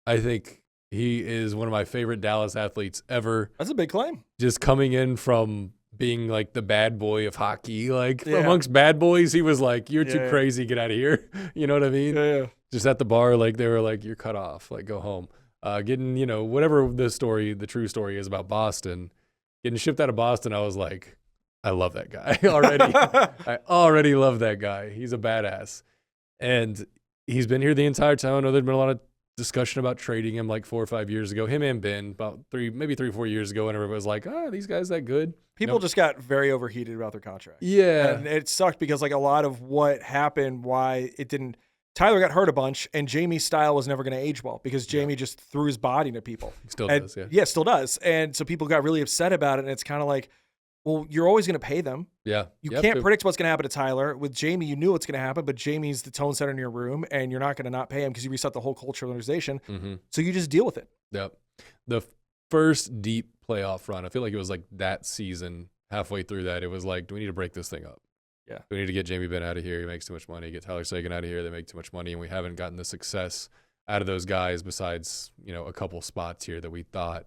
I think he is one of my favorite Dallas athletes ever. That's a big claim. Just coming in from being like the bad boy of hockey. Like amongst bad boys, he was like, you're too crazy. Get out of here. You know what I mean? Yeah. Just at the bar, like they were like, you're cut off. Like, go home. Getting, whatever the true story is about Boston, getting shipped out of Boston, I was like, I love that guy already. I already love that guy. He's a badass. And he's been here the entire time. I know there's been a lot of discussion about trading him like 4 or 5 years ago. Him and Ben, about 3 or 4 years ago, and everybody was like, these guys that good. People just got very overheated about their contract. Yeah. And it sucked because like a lot of what happened, why it didn't, Tyler got hurt a bunch, and Jamie's style was never going to age well because Jamie just threw his body into people. He still does, Yeah, still does. And so people got really upset about it, and it's kind of like, well, you're always going to pay them. Yeah. You can't predict what's going to happen to Tyler. With Jamie, you knew what's going to happen, but Jamie's the tone setter in your room, and you're not going to not pay him because you reset the whole culture of the organization. Mm-hmm. So you just deal with it. Yep. The first deep playoff run, I feel like it was like that season, halfway through that, it was like, do we need to break this thing up? Yeah. We need to get Jamie Benn out of here. He makes too much money. Get Tyler Seguin out of here. They make too much money, and we haven't gotten the success out of those guys besides, a couple spots here that we thought.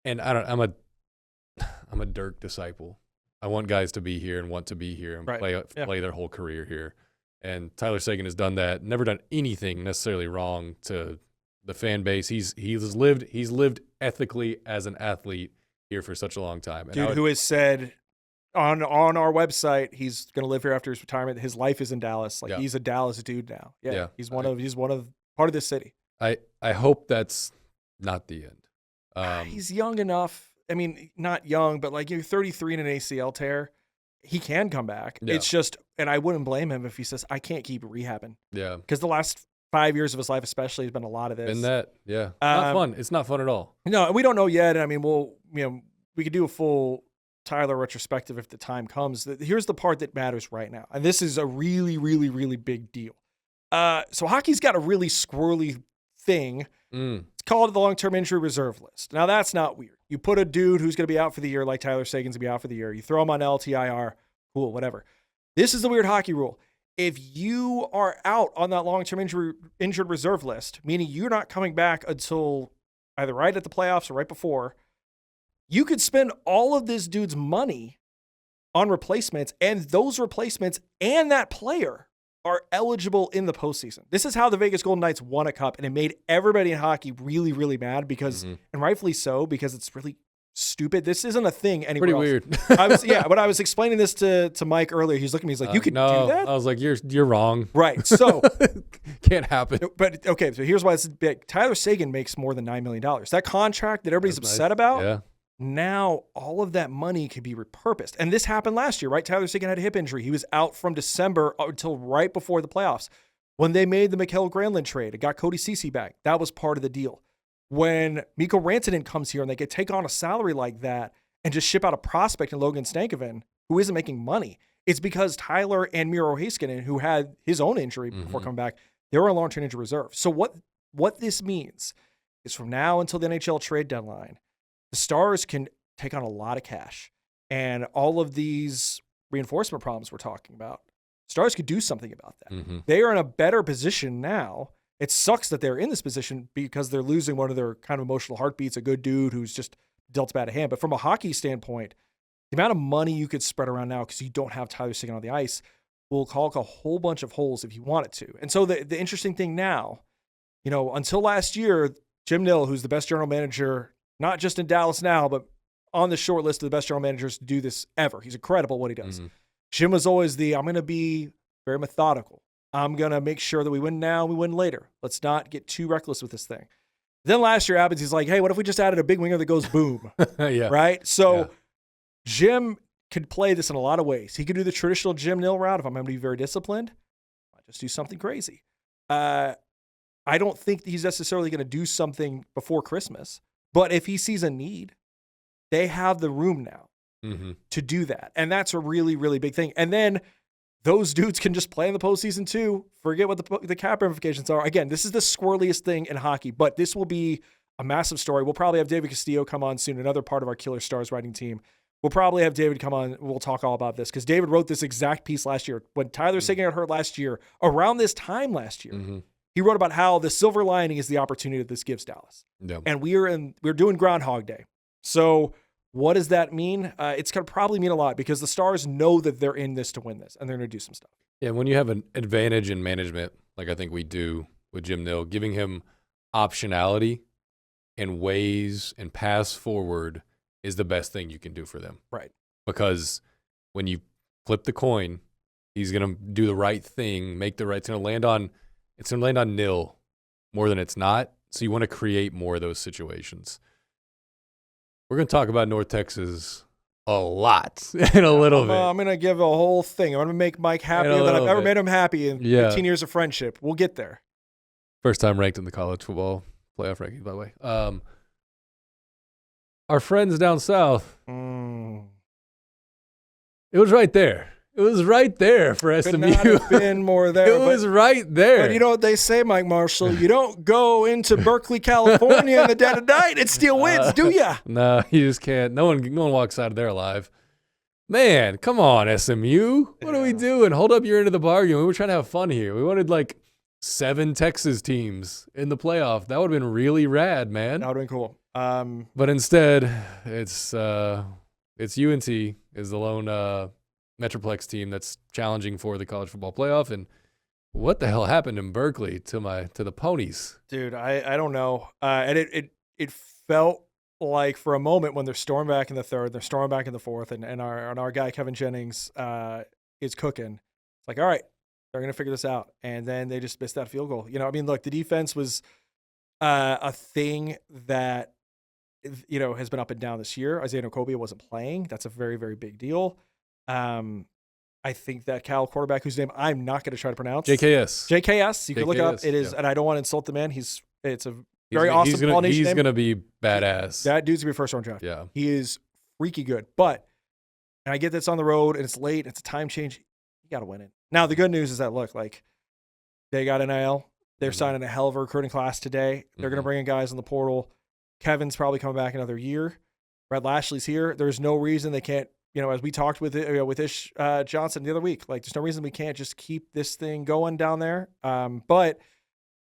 And I'm a Dirk disciple. I want guys to be here and want to be here and play their whole career here. And Tyler Seguin has done that. Never done anything necessarily wrong to the fan base. He's lived ethically as an athlete here for such a long time. And who has said on our website he's going to live here after his retirement. His life is in Dallas. He's a Dallas dude now. Yeah. He's part of this city. I hope that's not the end. He's young enough. I mean, not young, but like you're 33 in an ACL tear. He can come back. Yeah. It's just, and I wouldn't blame him if he says, I can't keep rehabbing. Yeah. Because the last 5 years of his life especially has been a lot of this. Been that, yeah. Not fun. It's not fun at all. No, we don't know yet. I mean, we could do a full Tyler retrospective if the time comes. Here's the part that matters right now. And this is a really, really, really big deal. So hockey's got a really squirrely thing. It's called the long-term injury reserve list. Now, that's not weird. You put a dude who's going to be out for the year, like Tyler Sagan's going to be out for the year. You throw him on LTIR. Cool, whatever. This is the weird hockey rule. If you are out on that long-term injured reserve list, meaning you're not coming back until either right at the playoffs or right before, you could spend all of this dude's money on replacements, and those replacements and that player are eligible in the postseason. This is how the Vegas Golden Knights won a cup, and it made everybody in hockey really, really mad because, and rightfully so, because it's really stupid. This isn't a thing anywhere Pretty else. weird. When I was explaining this to Mike earlier, he's looking at me, he's like, you could do that? I was like, you're wrong. Right. So can't happen. But okay, so here's why it's big. Tyler Sagan makes more than $9 million. That contract that everybody's upset about, now all of that money can be repurposed. And this happened last year, right? Tyler Sagan had a hip injury. He was out from December until right before the playoffs. When they made the Mikael Granlund trade, it got Cody Ceci back. That was part of the deal. When Mikko Rantanen comes here and they could take on a salary like that and just ship out a prospect in Logan Stankoven, who isn't making money, it's because Tyler and Miro Heiskanen, who had his own injury before coming back, they were on long-term injury reserve. So what this means is from now until the NHL trade deadline, the Stars can take on a lot of cash, and all of these reinforcement problems we're talking about, Stars could do something about that. They are in a better position now. It sucks that they're in this position because they're losing one of their kind of emotional heartbeats, a good dude who's just dealt a bad hand. But from a hockey standpoint, the amount of money you could spread around now because you don't have Tyler Seguin on the ice will caulk a whole bunch of holes if you want it to. And so the interesting thing now, until last year, Jim Nill, who's the best general manager, not just in Dallas now, but on the short list of the best general managers to do this ever. He's incredible at what he does. Jim was always I'm going to be very methodical. I'm going to make sure that we win now, we win later. Let's not get too reckless with this thing. Then last year happens, he's like, hey, what if we just added a big winger that goes boom? Right? So Jim could play this in a lot of ways. He could do the traditional Jim Nill route. If I'm going to be very disciplined, I'll just do something crazy. I don't think he's necessarily going to do something before Christmas. But if he sees a need, they have the room now to do that. And that's a really, really big thing. And then those dudes can just play in the postseason too. Forget what the cap ramifications are. Again, this is the squirreliest thing in hockey, but this will be a massive story. We'll probably have David Castillo come on soon, another part of our Killer Stars writing team. We'll probably have David come on. We'll talk all about this because David wrote this exact piece last year. When Tyler Seguin got hurt last year, around this time last year, he wrote about how the silver lining is the opportunity that this gives Dallas. And we're doing Groundhog Day. So what does that mean? It's going to probably mean a lot because the Stars know that they're in this to win this, and they're going to do some stuff. Yeah, when you have an advantage in management, like I think we do with Jim Nill, giving him optionality and ways and paths forward is the best thing you can do for them. Right. Because when you flip the coin, he's going to do the right thing, make the right, it's going to land on Nill more than it's not. So you want to create more of those situations. We're going to talk about North Texas a lot in a little bit. I'm going to give a whole thing. I'm going to make Mike happier than I've ever made him happy in 15 years of friendship. We'll get there. First time ranked in the college football playoff rankings, by the way. Our friends down south, it was right there. It was right there for SMU. Could not have been more there. It was right there. But you know what they say, Mike Marshall? You don't go into Berkeley, California in the dead of night and steal wins, do ya? No, you just can't. No one walks out of there alive. Man, come on, SMU. What are we doing? Hold up your end of the bargain. We were trying to have fun here. We wanted like 7 Texas teams in the playoff. That would have been really rad, man. That would have been cool. But instead, it's UNT is the lone Metroplex team that's challenging for the college football playoff. And what the hell happened in Berkeley to the Ponies? Dude, I don't know. And it felt like for a moment when they're storming back in the third, they're storming back in the fourth, and our guy Kevin Jennings is cooking. It's like, all right, they're gonna figure this out. And then they just missed that field goal. Look, the defense was a thing that has been up and down this year. Isaiah Nokobia wasn't playing. That's a very, very big deal. I think that Cal quarterback, whose name I'm not going to try to pronounce, JKS. You can look it up. It is, and I don't want to insult the man. It's a very awesome Polynesian name. He's going to be badass. That dude's going to be first round draft. Yeah, he is freaky good. But, and I get that's on the road and it's late. It's a time change. You got to win it. Now the good news is that look, like they got NIL. They're signing a hell of a recruiting class today. They're going to bring in guys in the portal. Kevin's probably coming back another year. Brett Lashley's here. There's no reason they can't, as we talked with Ish Johnson the other week, like there's no reason we can't just keep this thing going down there. But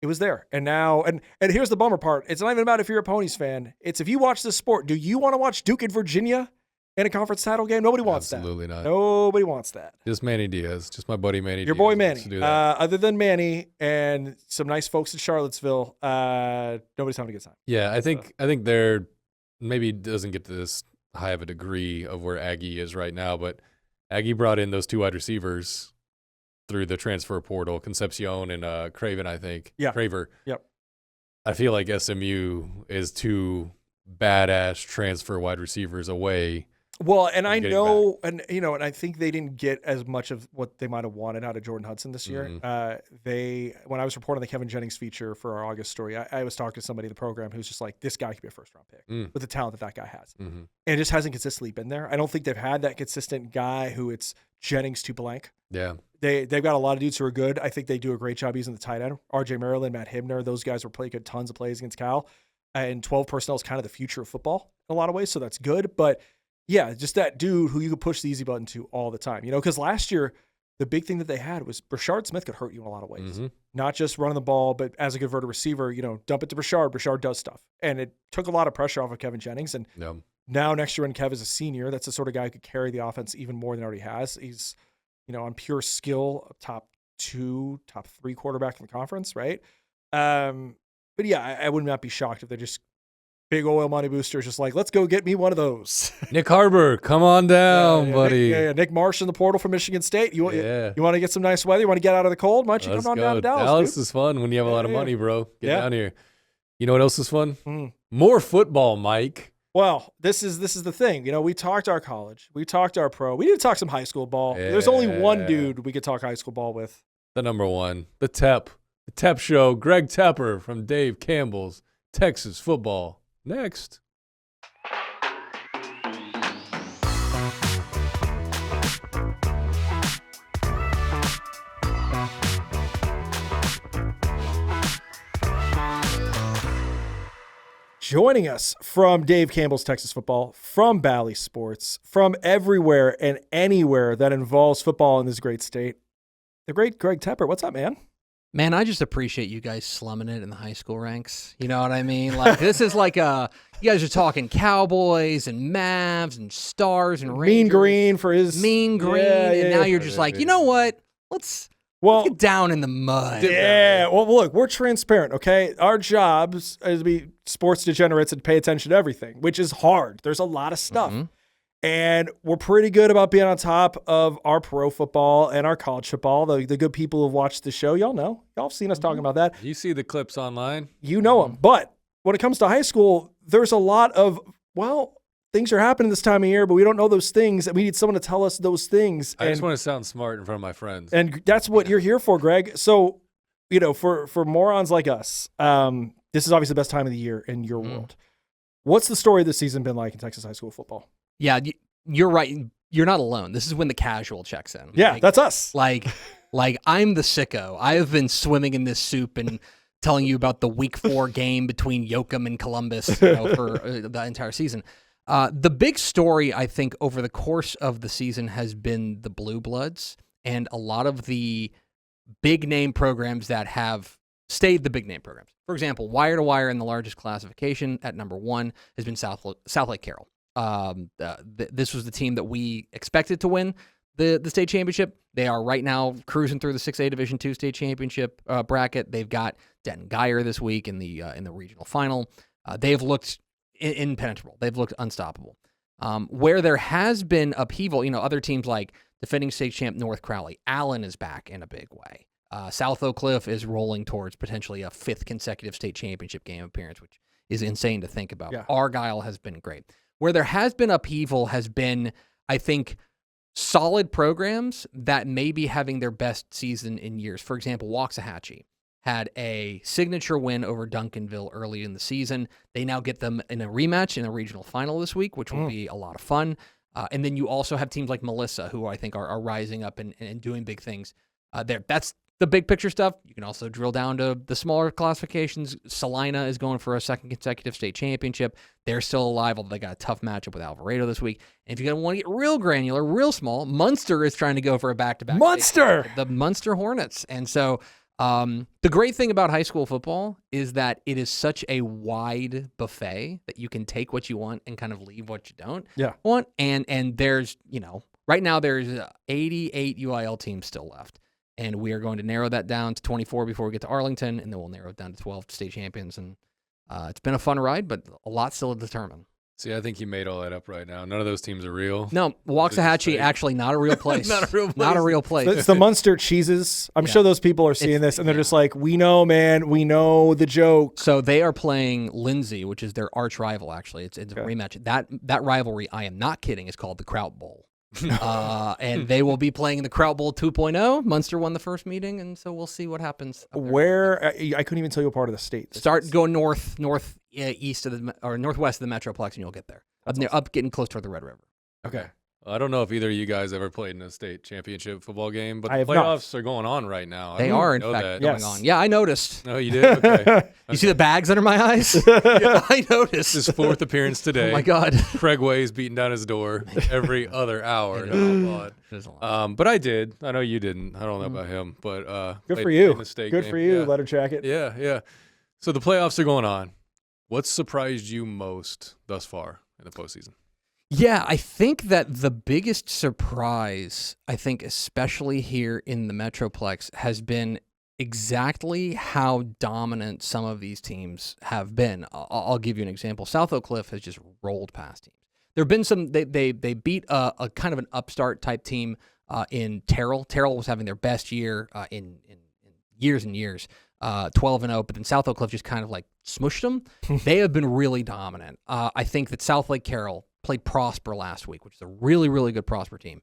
it was there. And now, and here's the bummer part. It's not even about if you're a Ponies fan. It's if you watch this sport, do you want to watch Duke and Virginia in a conference title game? Nobody wants Absolutely that. not. Nobody wants that. Just Manny Diaz. Just my buddy Manny Diaz. Your boy Manny. Other than Manny and some nice folks in Charlottesville, nobody's having a good time. Yeah, I think they're maybe doesn't get to this high of a degree of where Aggie is right now, but Aggie brought in those 2 wide receivers through the transfer portal, Concepcion and Craven, I think. Yeah. Craver. Yep. I feel like SMU is 2 badass transfer wide receivers away. Well, and I know, and I think they didn't get as much of what they might have wanted out of Jordan Hudson this year. When I was reporting the Kevin Jennings feature for our August story, I was talking to somebody in the program who's just like, this guy could be a first-round pick with the talent that guy has. And it just hasn't consistently been there. I don't think they've had that consistent guy who it's Jennings to blank. Yeah. They've got a lot of dudes who are good. I think they do a great job using the tight end. RJ Maryland, Matt Hibner, those guys were playing tons of plays against Cal. And 12 personnel is kind of the future of football in a lot of ways, so that's good. But yeah, just that dude who you could push the easy button to all the time. Because last year, the big thing that they had was Brashard Smith could hurt you in a lot of ways. Not just running the ball, but as a converted receiver, dump it to Brashard. Brashard does stuff. And it took a lot of pressure off of Kevin Jennings. And now next year when Kev is a senior, that's the sort of guy who could carry the offense even more than he already has. He's, on pure skill, top 2, top 3 quarterback in the conference, right? But yeah, I would not be shocked if they're just big oil money boosters, just like, let's go get me one of those. Nick Harbor, come on down, buddy. Nick Marsh in the portal from Michigan State. You want to get some nice weather? You want to get out of the cold? Why don't you come on down to Dallas? Dallas is fun when you have a lot of money, bro. Get down here. You know what else is fun? More football, Mike. Well, this is the thing. We talked our college. We talked our pro. We need to talk some high school ball. There's only one dude we could talk high school ball with. The number one. The Tep Show. Greg Tepper from Dave Campbell's Texas Football. Next. Joining us from Dave Campbell's Texas Football, from Bally Sports, from everywhere and anywhere that involves football in this great state, the great Greg Tepper. What's up, man? Man, I just appreciate you guys slumming it in the high school ranks. You know what I mean? Like, this is like you guys are talking Cowboys and Mavs and Stars and Rangers. Mean Green for his... Mean Green. And now you're just like, you know what? Let's get down in the mud. Yeah. Well, look, we're transparent, okay? Our jobs is to be sports degenerates and pay attention to everything, which is hard. There's a lot of stuff. And we're pretty good about being on top of our pro football and our college football. The good people who've watched the show, y'all know. Y'all have seen us talking about that. You see the clips online. You know them. But when it comes to high school, there's a lot of, things are happening this time of year, but we don't know those things, and we need someone to tell us those things. I just want to sound smart in front of my friends. And that's what you're here for, Greg. So, for morons like us, this is obviously the best time of the year in your world. What's the story of this season been like in Texas high school football? Yeah, you're right. You're not alone. This is when the casual checks in. Yeah, that's us. Like I'm the sicko. I have been swimming in this soup and telling you about the Week 4 game between Yoakum and Columbus for the entire season. The big story, I think, over the course of the season has been the Blue Bloods and a lot of the big-name programs that have stayed the big-name programs. For example, wire-to-wire in the largest classification at number 1 has been South Lake Carroll. This was the team that we expected to win the state championship. They are right now cruising through the 6A Division II state championship bracket. They've got Denton Geyer this week in the regional final. They have looked impenetrable. They've looked unstoppable. Where there has been upheaval, other teams like defending state champ North Crowley, Allen is back in a big way. South Oak Cliff is rolling towards potentially a 5th consecutive state championship game appearance, which is insane to think about. Yeah. Argyle has been great. Where there has been upheaval has been, I think, solid programs that may be having their best season in years. For example, Waxahachie had a signature win over Duncanville early in the season. They now get them in a rematch in a regional final this week, which will be a lot of fun. And then you also have teams like Melissa, who I think are rising up and doing big things there. That's the big picture stuff, you can also drill down to the smaller classifications. Salina is going for a second consecutive state championship. They're still alive, although they got a tough matchup with Alvarado this week. And if you're going to want to get real granular, real small, Munster is trying to go for a back-to-back. Munster! The Munster Hornets. And so the great thing about high school football is that it is such a wide buffet that you can take what you want and kind of leave what you don't want. And there's, right now there's 88 UIL teams still left. And we are going to narrow that down to 24 before we get to Arlington, and then we'll narrow it down to 12 state champions. And it's been a fun ride, but a lot still to determine. See, I think you made all that up right now. None of those teams are real. No, Waxahachie actually not a real place. Not a real place. Not a real place. It's the Munster cheeses. I'm sure those people are seeing this, and they're just like, we know, man. We know the joke. So they are playing Lindsay, which is their arch rival, actually. It's a rematch. That rivalry, I am not kidding, is called the Kraut Bowl. And they will be playing in the Kraut Bowl 2.0. Munster won the first meeting, and so we'll see what happens. Where I couldn't even tell you a part of the state. Start going northeast of or northwest of the Metroplex, and you'll get there. Up getting close toward the Red River. Okay. Well, I don't know if either of you guys ever played in a state championship football game, but I the have playoffs are going on right now. They are, in fact, going on. Yeah, I noticed. Oh, you did? Okay. You see the bags under my eyes? Yeah, I noticed. His fourth appearance today. Oh, my God. Craig Way's beating down his door every other hour. Oh, God. But I did. I know you didn't. I don't know about him. But good for you. Good for you, Letter Jacket. Yeah. So the playoffs are going on. What's surprised you most thus far in the postseason? Yeah, I think that the biggest surprise, especially here in the Metroplex, has been exactly how dominant some of these teams have been. I'll give you an example. South Oak Cliff has just rolled past teams. There have been some, they beat a kind of an upstart type team in Terrell. Terrell was having their best year in years and years. 12-0, but then South Oak Cliff just kind of like smushed them. They have been really dominant. I think that South Lake Carroll played Prosper last week, which is a really, really good Prosper team.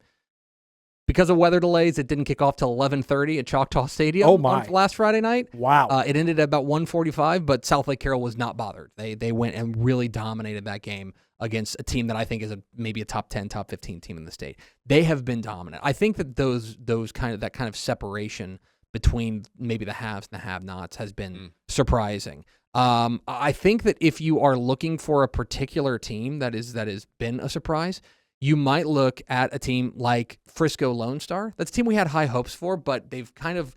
Because of weather delays, it didn't kick off till 11:30 at Choctaw Stadium on last Friday night. Wow. It ended at about 1:45, but South Lake Carroll was not bothered. They went and really dominated that game against a team that I think is maybe a top 10, top 15 team in the state. They have been dominant. I think that that kind of separation between maybe the haves and the have-nots has been surprising. I think that if you are looking for a particular team that has been a surprise, you might look at a team like Frisco Lone Star. That's a team we had high hopes for, but they've kind of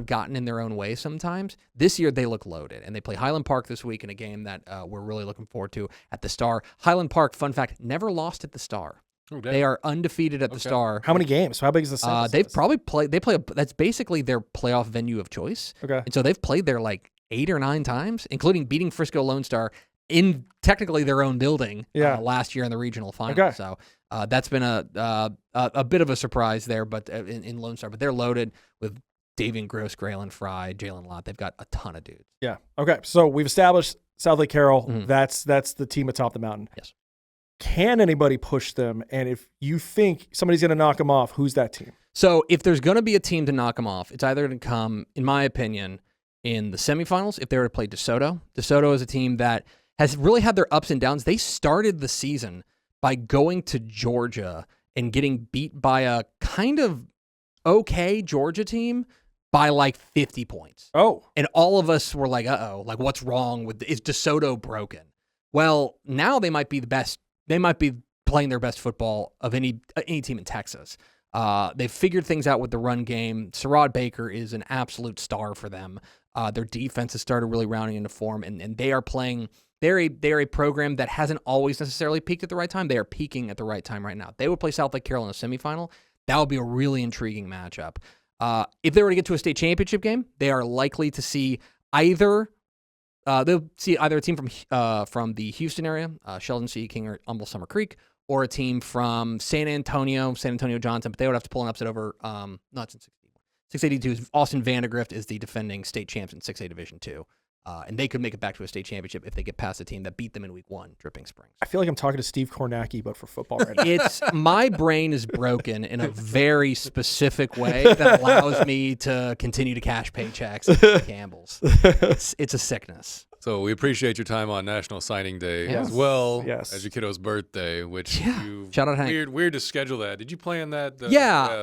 gotten in their own way sometimes. This year they look loaded, and they play Highland Park this week in a game that we're really looking forward to at the Star. Highland Park, fun fact, never lost at the Star. They are undefeated at the Star. How many games? How big is the sample They've probably played. That's basically their playoff venue of choice. Okay. And so they've played there like 8 or 9 times, including beating Frisco Lone Star in technically their own building last year in the regional final. Okay. So that's been a bit of a surprise there, but in Lone Star. But they're loaded with Davian Gross, Graylin Fry, Jalen Lott. They've got a ton of dudes. Yeah. Okay. So we've established South Lake Carroll. Mm-hmm. That's the team atop the mountain. Yes. Can anybody push them? And if you think somebody's going to knock them off, who's that team? So if there's going to be a team to knock them off, it's either going to come, in my opinion, in the semifinals if they were to play DeSoto. DeSoto is a team that has really had their ups and downs. They started the season by going to Georgia and getting beat by a kind of okay Georgia team by like 50 points. Oh. And all of us were like, uh-oh, like what's wrong is DeSoto broken? Well, now they might be the best. They might be playing their best football of any team in Texas. They've figured things out with the run game. Sherrod Baker is an absolute star for them. Their defense has started really rounding into form, and they are playing. They're a program that hasn't always necessarily peaked at the right time. They are peaking at the right time right now. They would play South Lake Carroll in a semifinal. That would be a really intriguing matchup. If they were to get to a state championship game, they are likely to see either. They'll see either a team from the Houston area, Sheldon C. King or Humble Summer Creek, or a team from San Antonio Johnson, but they would have to pull an upset over, not in 682. Austin Vandergrift is the defending state champs in 6A Division II. And they could make it back to a state championship if they get past a team that beat them in week 1, Dripping Springs. I feel like I'm talking to Steve Kornacki, but for football right now. My brain is broken in a very specific way that allows me to continue to cash paychecks at Campbell's. It's a sickness. So we appreciate your time on National Signing Day Yes. as well Yes. as your kiddo's birthday, which you Shout out Hank. weird to schedule that. Did you plan that? The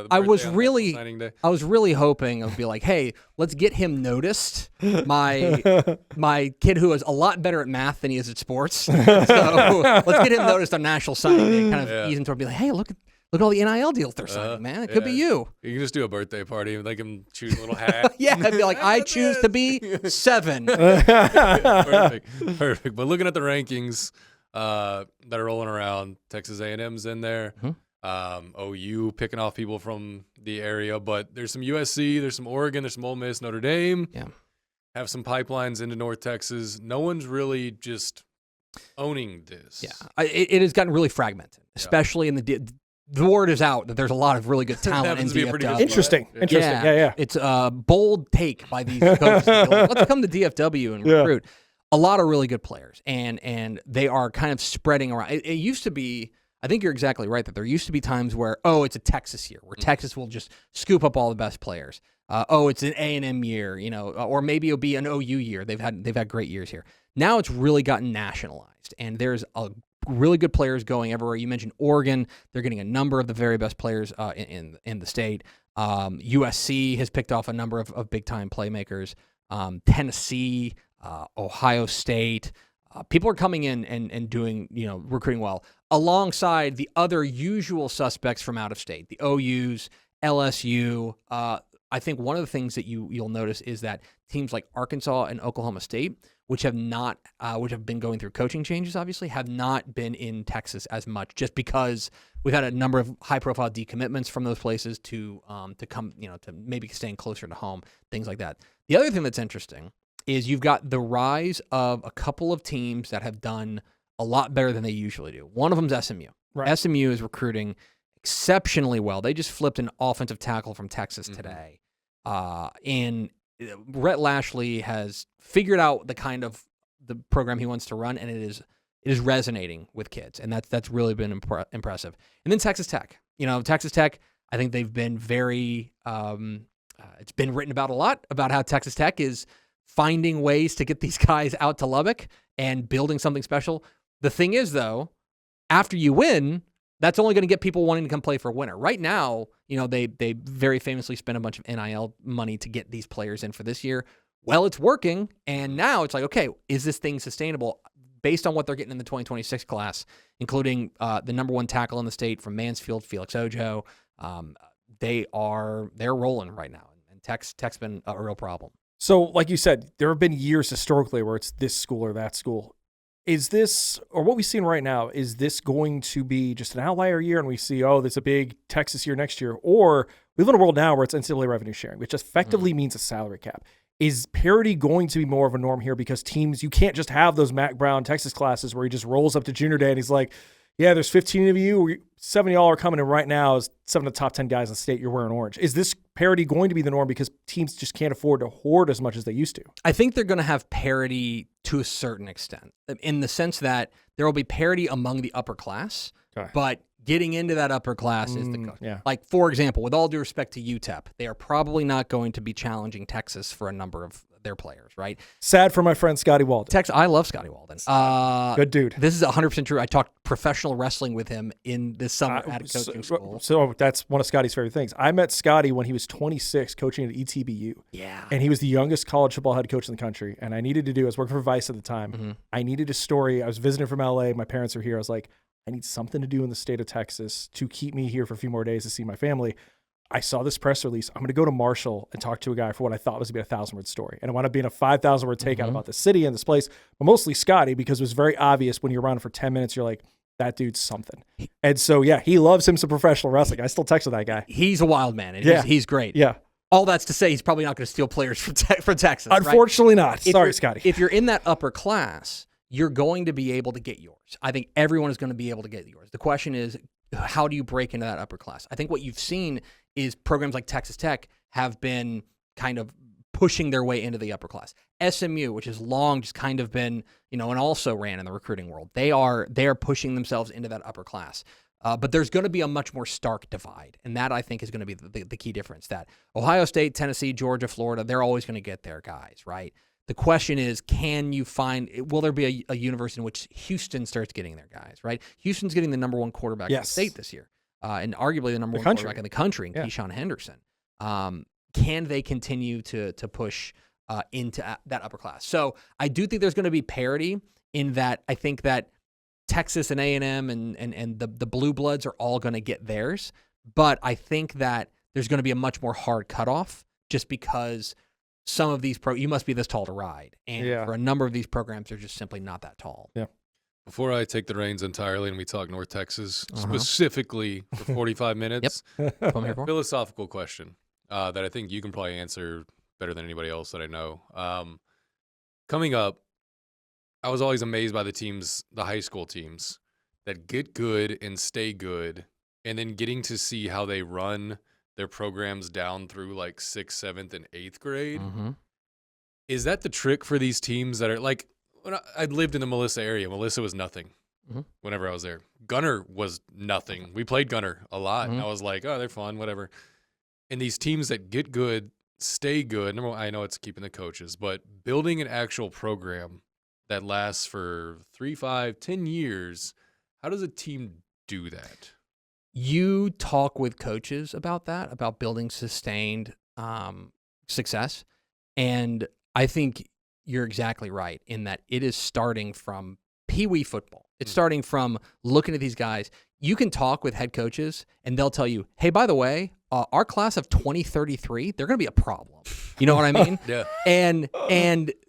I was birthday on really National Signing Day? I was really hoping I would be like, hey, let's get him noticed. My kid who is a lot better at math than he is at sports. So let's get him noticed on National Signing Day. Kind of ease him toward be like, hey, look at all the NIL deals they're signing, man. It could be you. You can just do a birthday party and make him choose a little hat. Yeah, I'd be like, I choose to be 7. Perfect. But looking at the rankings that are rolling around, Texas A&M's in there. OU picking off people from the area, but there's some USC, there's some Oregon, there's some Ole Miss, Notre Dame. Yeah. Have some pipelines into North Texas. No one's really just owning this. Yeah, it has gotten really fragmented, especially in the word is out that there's a lot of really good talent in happens to be a pretty good DFW. Interesting. Yeah. It's a bold take by these coaches. Like, let's come to DFW and recruit. A lot of really good players, and they are kind of spreading around. It used to be, I think you're exactly right, that there used to be times where, it's a Texas year, where Texas will just scoop up all the best players. It's an A&M year, or maybe it'll be an OU year. They've had great years here. Now it's really gotten nationalized, and there's a really good players going everywhere. You mentioned Oregon; they're getting a number of the very best players in the state. USC has picked off a number of big time playmakers. Tennessee, Ohio State. People are coming in and doing recruiting well alongside the other usual suspects from out of state, the OUs, LSU. I think one of the things that you'll notice is that teams like Arkansas and Oklahoma State, which have been going through coaching changes, obviously, have not been in Texas as much, just because we've had a number of high-profile decommitments from those places to come, to maybe staying closer to home, things like that. The other thing that's interesting is you've got the rise of a couple of teams that have done a lot better than they usually do. One of them is SMU. Right. SMU is recruiting exceptionally well. They just flipped an offensive tackle from Texas today. And Rhett Lashley has figured out the program he wants to run, and it is resonating with kids, and that's really been impressive. And then Texas Tech. Texas Tech, I think they've been very it's been written about a lot about how Texas Tech is finding ways to get these guys out to Lubbock and building something special. The thing is, though, after you win, that's only going to get people wanting to come play for a winner. Right now, they very famously spent a bunch of NIL money to get these players in for this year. Well, it's working, and now it's like, okay, is this thing sustainable? Based on what they're getting in the 2026 class, including the number 1 tackle in the state from Mansfield, Felix Ojo, they're rolling right now, and Tech's been a real problem. So, like you said, there have been years historically where it's this school or that school. Is this, or what we've seen right now, is this going to be just an outlier year and we see, there's a big Texas year next year? Or we live in a world now where it's NCAA revenue sharing, which effectively means a salary cap. Is parity going to be more of a norm here? Because teams, you can't just have those Mac Brown Texas classes where he just rolls up to junior day and he's like, yeah, there's 15 of you, 7 of y'all are coming in right now as 7 of the top 10 guys in the state, you're wearing orange. Is this parity going to be the norm because teams just can't afford to hoard as much as they used to? I think they're going to have parity to a certain extent, in the sense that there will be parity among the upper class, but getting into that upper class is the coach. Yeah. Like, for example, with all due respect to UTEP, they are probably not going to be challenging Texas for a number of their players, right? Sad for my friend Scotty Walden. I love Scotty Walden. Good dude. This is 100% true. I talked professional wrestling with him in this summer at a coaching school. So that's one of Scotty's favorite things. I met Scotty when he was 26 coaching at ETBU. Yeah. And he was the youngest college football head coach in the country. And I was working for Vice at the time. I needed a story. I was visiting from LA. My parents were here. I was like, I need something to do in the state of Texas to keep me here for a few more days to see my family. I saw this press release. I'm going to go to Marshall and talk to a guy for what I thought was going to be a 1,000-word story. And it wound up being a 5,000-word takeout about the city and this place, but mostly Scotty, because it was very obvious when you're around for 10 minutes, you're like, that dude's something. And so, yeah, he loves him some professional wrestling. I still text with that guy. He's a wild man, and he's great. Yeah. All that's to say he's probably not going to steal players from Texas. Unfortunately not. Sorry, Scotty. If you're in that upper class, you're going to be able to get yours. I think everyone is going to be able to get yours. The question is, how do you break into that upper class? I think what you've seen is programs like Texas Tech have been kind of pushing their way into the upper class. SMU, which has long just kind of been, and also ran in the recruiting world, they are pushing themselves into that upper class. But there's going to be a much more stark divide, and that, I think, is going to be the key difference. That Ohio State, Tennessee, Georgia, Florida, they're always going to get their guys, right? The question is, will there be a universe in which Houston starts getting their guys, right? Houston's getting the number one quarterback in the state this year, and arguably the number one quarterback in the country, in Keyshawn Henderson. Can they continue to push into that upper class? So I do think there's going to be parity in that. I think that Texas and A&M and the Blue Bloods are all going to get theirs, but I think that there's going to be a much more hard cutoff just because some of these you must be this tall to ride. And for a number of these programs, they're just simply not that tall. Yeah. Before I take the reins entirely and we talk North Texas specifically for 45 minutes, philosophical question that I think you can probably answer better than anybody else that I know. Coming up, I was always amazed by the high school teams that get good and stay good, and then getting to see how they run their programs down through like 6th, 7th, and 8th grade. Mm-hmm. Is that the trick for these teams that are like, when I lived in the Melissa area, Melissa was nothing whenever I was there. Gunner was nothing. We played Gunner a lot, and I was like, oh, they're fun, whatever. And these teams that get good, stay good, I know it's keeping the coaches, but building an actual program that lasts for 3, 5, 10 years, how does a team do that? You talk with coaches about that, about building sustained success. And I think you're exactly right in that it is starting from peewee football. It's starting from looking at these guys. You can talk with head coaches and they'll tell you, hey, by the way, our class of 2033, they're going to be a problem. You know what I mean? Yeah. And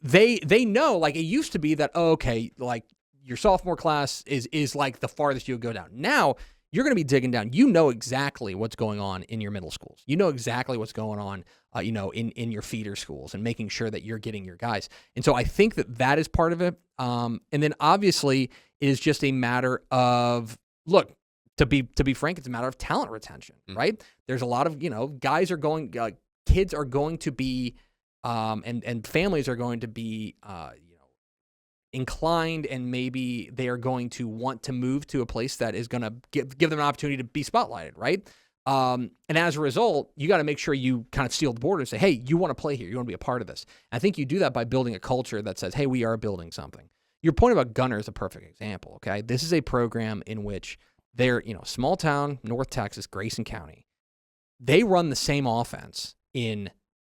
they know, like it used to be that, okay, like your sophomore class is like the farthest you'll go down. Now, you're going to be digging down. You know exactly what's going on in your middle schools. You know exactly what's going on, in your feeder schools and making sure that you're getting your guys. And so I think that is part of it. And then obviously it is just a matter of, look, to be frank, it's a matter of talent retention, right? There's a lot of, guys are going, kids are going to be, and families are going to be, inclined, and maybe they are going to want to move to a place that is going to give them an opportunity to be spotlighted, right? And as a result, you got to make sure you kind of seal the border and say, hey, you want to play here. You want to be a part of this. And I think you do that by building a culture that says, hey, we are building something. Your point about Gunner is a perfect example, okay? This is a program in which they're, small town, North Texas, Grayson County. They run the same offense in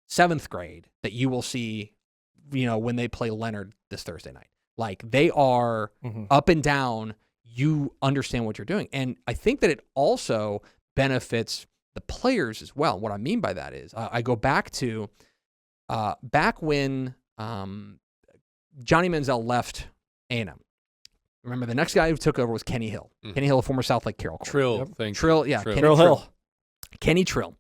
7th grade that you will see, when they play Leonard this Thursday night. Like they are up and down. You understand what you're doing. And I think that it also benefits the players as well. What I mean by that is I go back to back when Johnny Manziel left A&M. Remember, the next guy who took over was Kenny Hill. Kenny Hill, a former South Lake Carroll. Trill. Kenny Trill.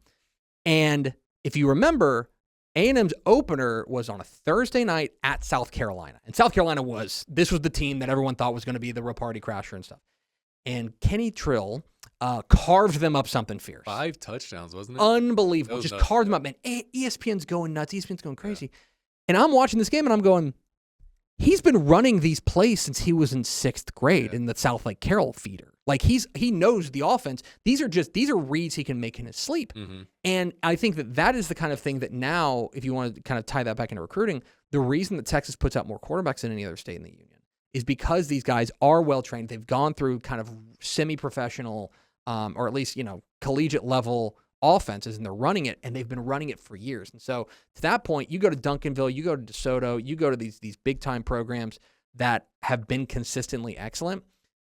And if you remember, A&M's opener was on a Thursday night at South Carolina. And South Carolina this was the team that everyone thought was going to be the party crasher and stuff. And Kenny Trill carved them up something fierce. 5 touchdowns, wasn't it? Unbelievable. Just carved them up, man. ESPN's going nuts. ESPN's going crazy. Yeah. And I'm watching this game and I'm going, he's been running these plays since he was in 6th grade in the South Lake Carroll feeder. Like he knows the offense. These are reads he can make in his sleep. And I think that is the kind of thing that now, if you want to kind of tie that back into recruiting, the reason that Texas puts out more quarterbacks than any other state in the union is because these guys are well trained. They've gone through kind of semi-professional, or at least collegiate level offenses, and they're running it, and they've been running it for years. And so to that point, you go to Duncanville, you go to DeSoto, you go to these big time programs that have been consistently excellent.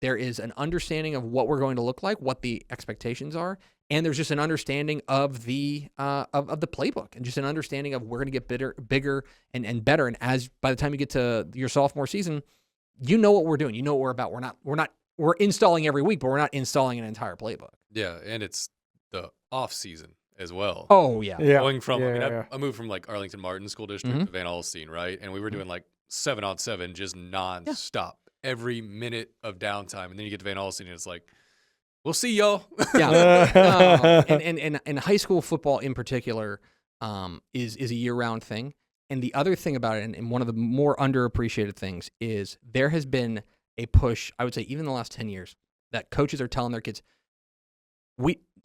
There is an understanding of what we're going to look like, what the expectations are, and there's just an understanding of the playbook, and just an understanding of we're going to get bigger and better. And as by the time you get to your sophomore season, you know what we're doing, you know what we're about. We're installing every week, but we're not installing an entire playbook. Yeah, and it's the off season as well. Oh yeah. Going from I moved from like Arlington Martin School District to Van Alstyne, right? And we were doing like 7-on-7 just nonstop. Every minute of downtime, and then you get to Van Alstyne, and it's like, we'll see y'all. And high school football in particular is a year-round thing. And the other thing about it, and one of the more underappreciated things, is there has been a push, I would say even in the last 10 years, that coaches are telling their kids,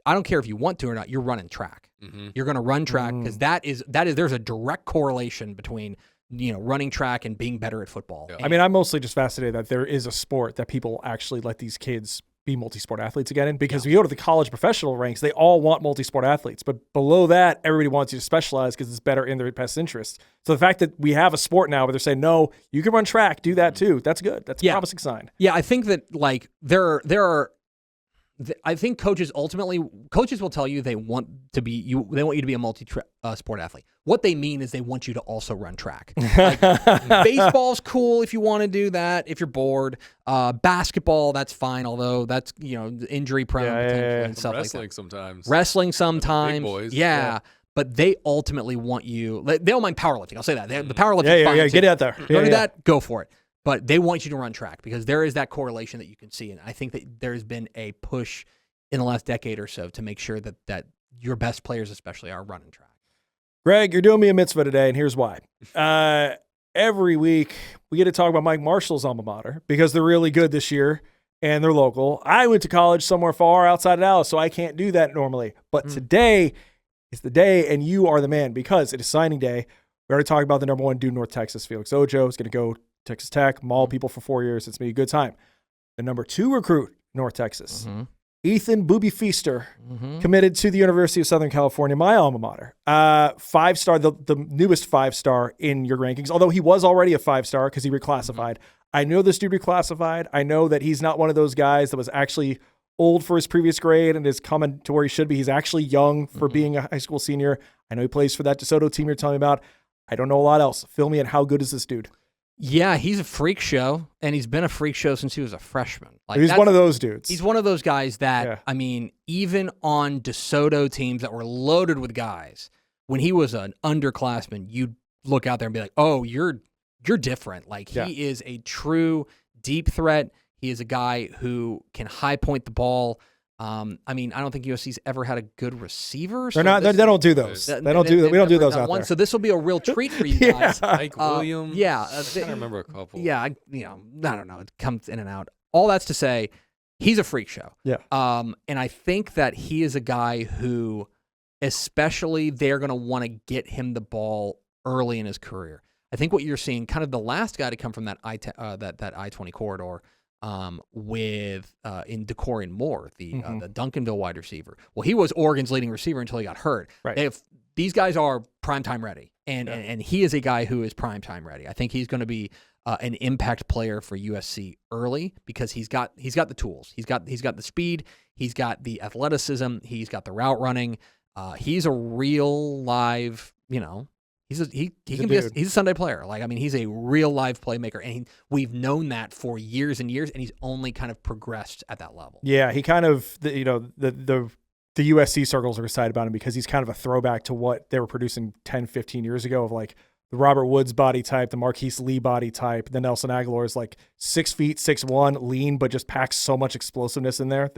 I don't care if you want to or not, you're running track. You're going to run track because that is there's a direct correlation between running track and being better at football. Yeah. I mean, I'm mostly just fascinated that there is a sport that people actually let these kids be multi-sport athletes again in, because if you go to the college professional ranks, they all want multi-sport athletes, but below that, everybody wants you to specialize because it's better in their best interest. So the fact that we have a sport now where they're saying, no, you can run track, do that too, that's good. That's a promising sign. Yeah, I think that I think coaches will tell you they want you to be a multi-sport athlete. What they mean is they want you to also run track. Like, baseball's cool if you want to do that, if you're bored. Basketball, that's fine, although that's injury prone potentially and stuff like that. Wrestling sometimes. Big boys. Yeah. But they ultimately want you. They don't mind powerlifting. I'll say that. The powerlifting. Yeah. Get out there. Don't do that. Go for it. But they want you to run track because there is that correlation that you can see. And I think that there's been a push in the last decade or so to make sure that your best players especially are running track. Greg, you're doing me a mitzvah today, and here's why. Every week, we get to talk about Mike Marshall's alma mater because they're really good this year and they're local. I went to college somewhere far outside of Dallas, so I can't do that normally. But today is the day, and you are the man because it is signing day. We already talked about the number one dude in North Texas, Felix Ojo, is going to go Texas Tech, maul people for 4 years. It's going to be a good time. The number 2 recruit, North Texas, Ethan Booby Feaster, committed to the University of Southern California, my alma mater. 5-star, the newest 5-star in your rankings, although he was already a 5-star because he reclassified. I know this dude reclassified. I know that he's not one of those guys that was actually old for his previous grade and is coming to where he should be. He's actually young for being a high school senior. I know he plays for that DeSoto team you're telling me about. I don't know a lot else. Fill me in. How good is this dude? Yeah, he's a freak show, and he's been a freak show since he was a freshman. He's one of those dudes. He's one of those guys that, I mean, even on DeSoto teams that were loaded with guys, when he was an underclassman, you'd look out there and be like, oh, you're different. Like, he is a true deep threat. He is a guy who can high point the ball. I mean, I don't think USC's ever had a good receiver. They're not. They don't do those. We don't do those out there. So this will be a real treat for you guys. Mike Williams. I remember a couple. Yeah, I don't know. It comes in and out. All that's to say, he's a freak show. Yeah. And I think that he is a guy who, especially, they're going to want to get him the ball early in his career. I think what you're seeing, kind of the last guy to come from that I-20 corridor. With in Decorian Moore, the Duncanville wide receiver. Well, he was Oregon's leading receiver until he got hurt. Right. These guys are primetime ready, and he is a guy who is primetime ready. I think he's going to be an impact player for USC early because he's got the tools. He's got the speed. He's got the athleticism. He's got the route running. He's a real live, He's a Sunday player. Like, I mean, he's a real live playmaker, and we've known that for years and years, and he's only kind of progressed at that level. Yeah, he kind of, the USC circles are excited about him because he's kind of a throwback to what they were producing 10, 15 years ago of like the Robert Woods body type, the Marquise Lee body type. The Nelson Aguilar is like 6 feet, 6'1", lean, but just packs so much explosiveness in there.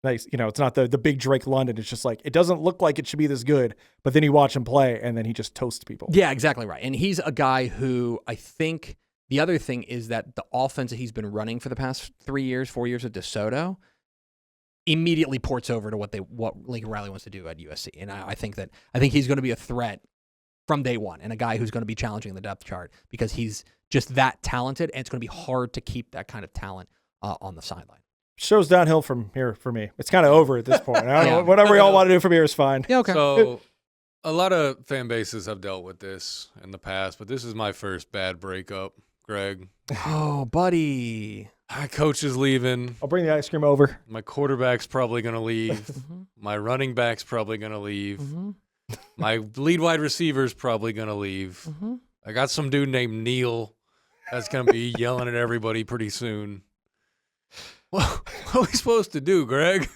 Nice. It's not the big Drake London. It's just like, it doesn't look like it should be this good, but then you watch him play and then he just toasts people. Yeah, exactly right. And he's a guy who I think the other thing is that the offense that he's been running for the past 4 years at DeSoto immediately ports over to what Lincoln Riley wants to do at USC. And I think he's going to be a threat from day one and a guy who's going to be challenging the depth chart because he's just that talented, and it's going to be hard to keep that kind of talent on the sideline. Show's downhill from here for me. It's kind of over at this point. I don't know. Whatever y'all want to do from here is fine. Yeah, okay. So a lot of fan bases have dealt with this in the past, but this is my first bad breakup, Greg. Oh, buddy. My coach is leaving. I'll bring the ice cream over. My quarterback's probably going to leave. My running back's probably going to leave. My lead wide receiver's probably going to leave. I got some dude named Neil that's going to be yelling at everybody pretty soon. Well, what are we supposed to do, Greg?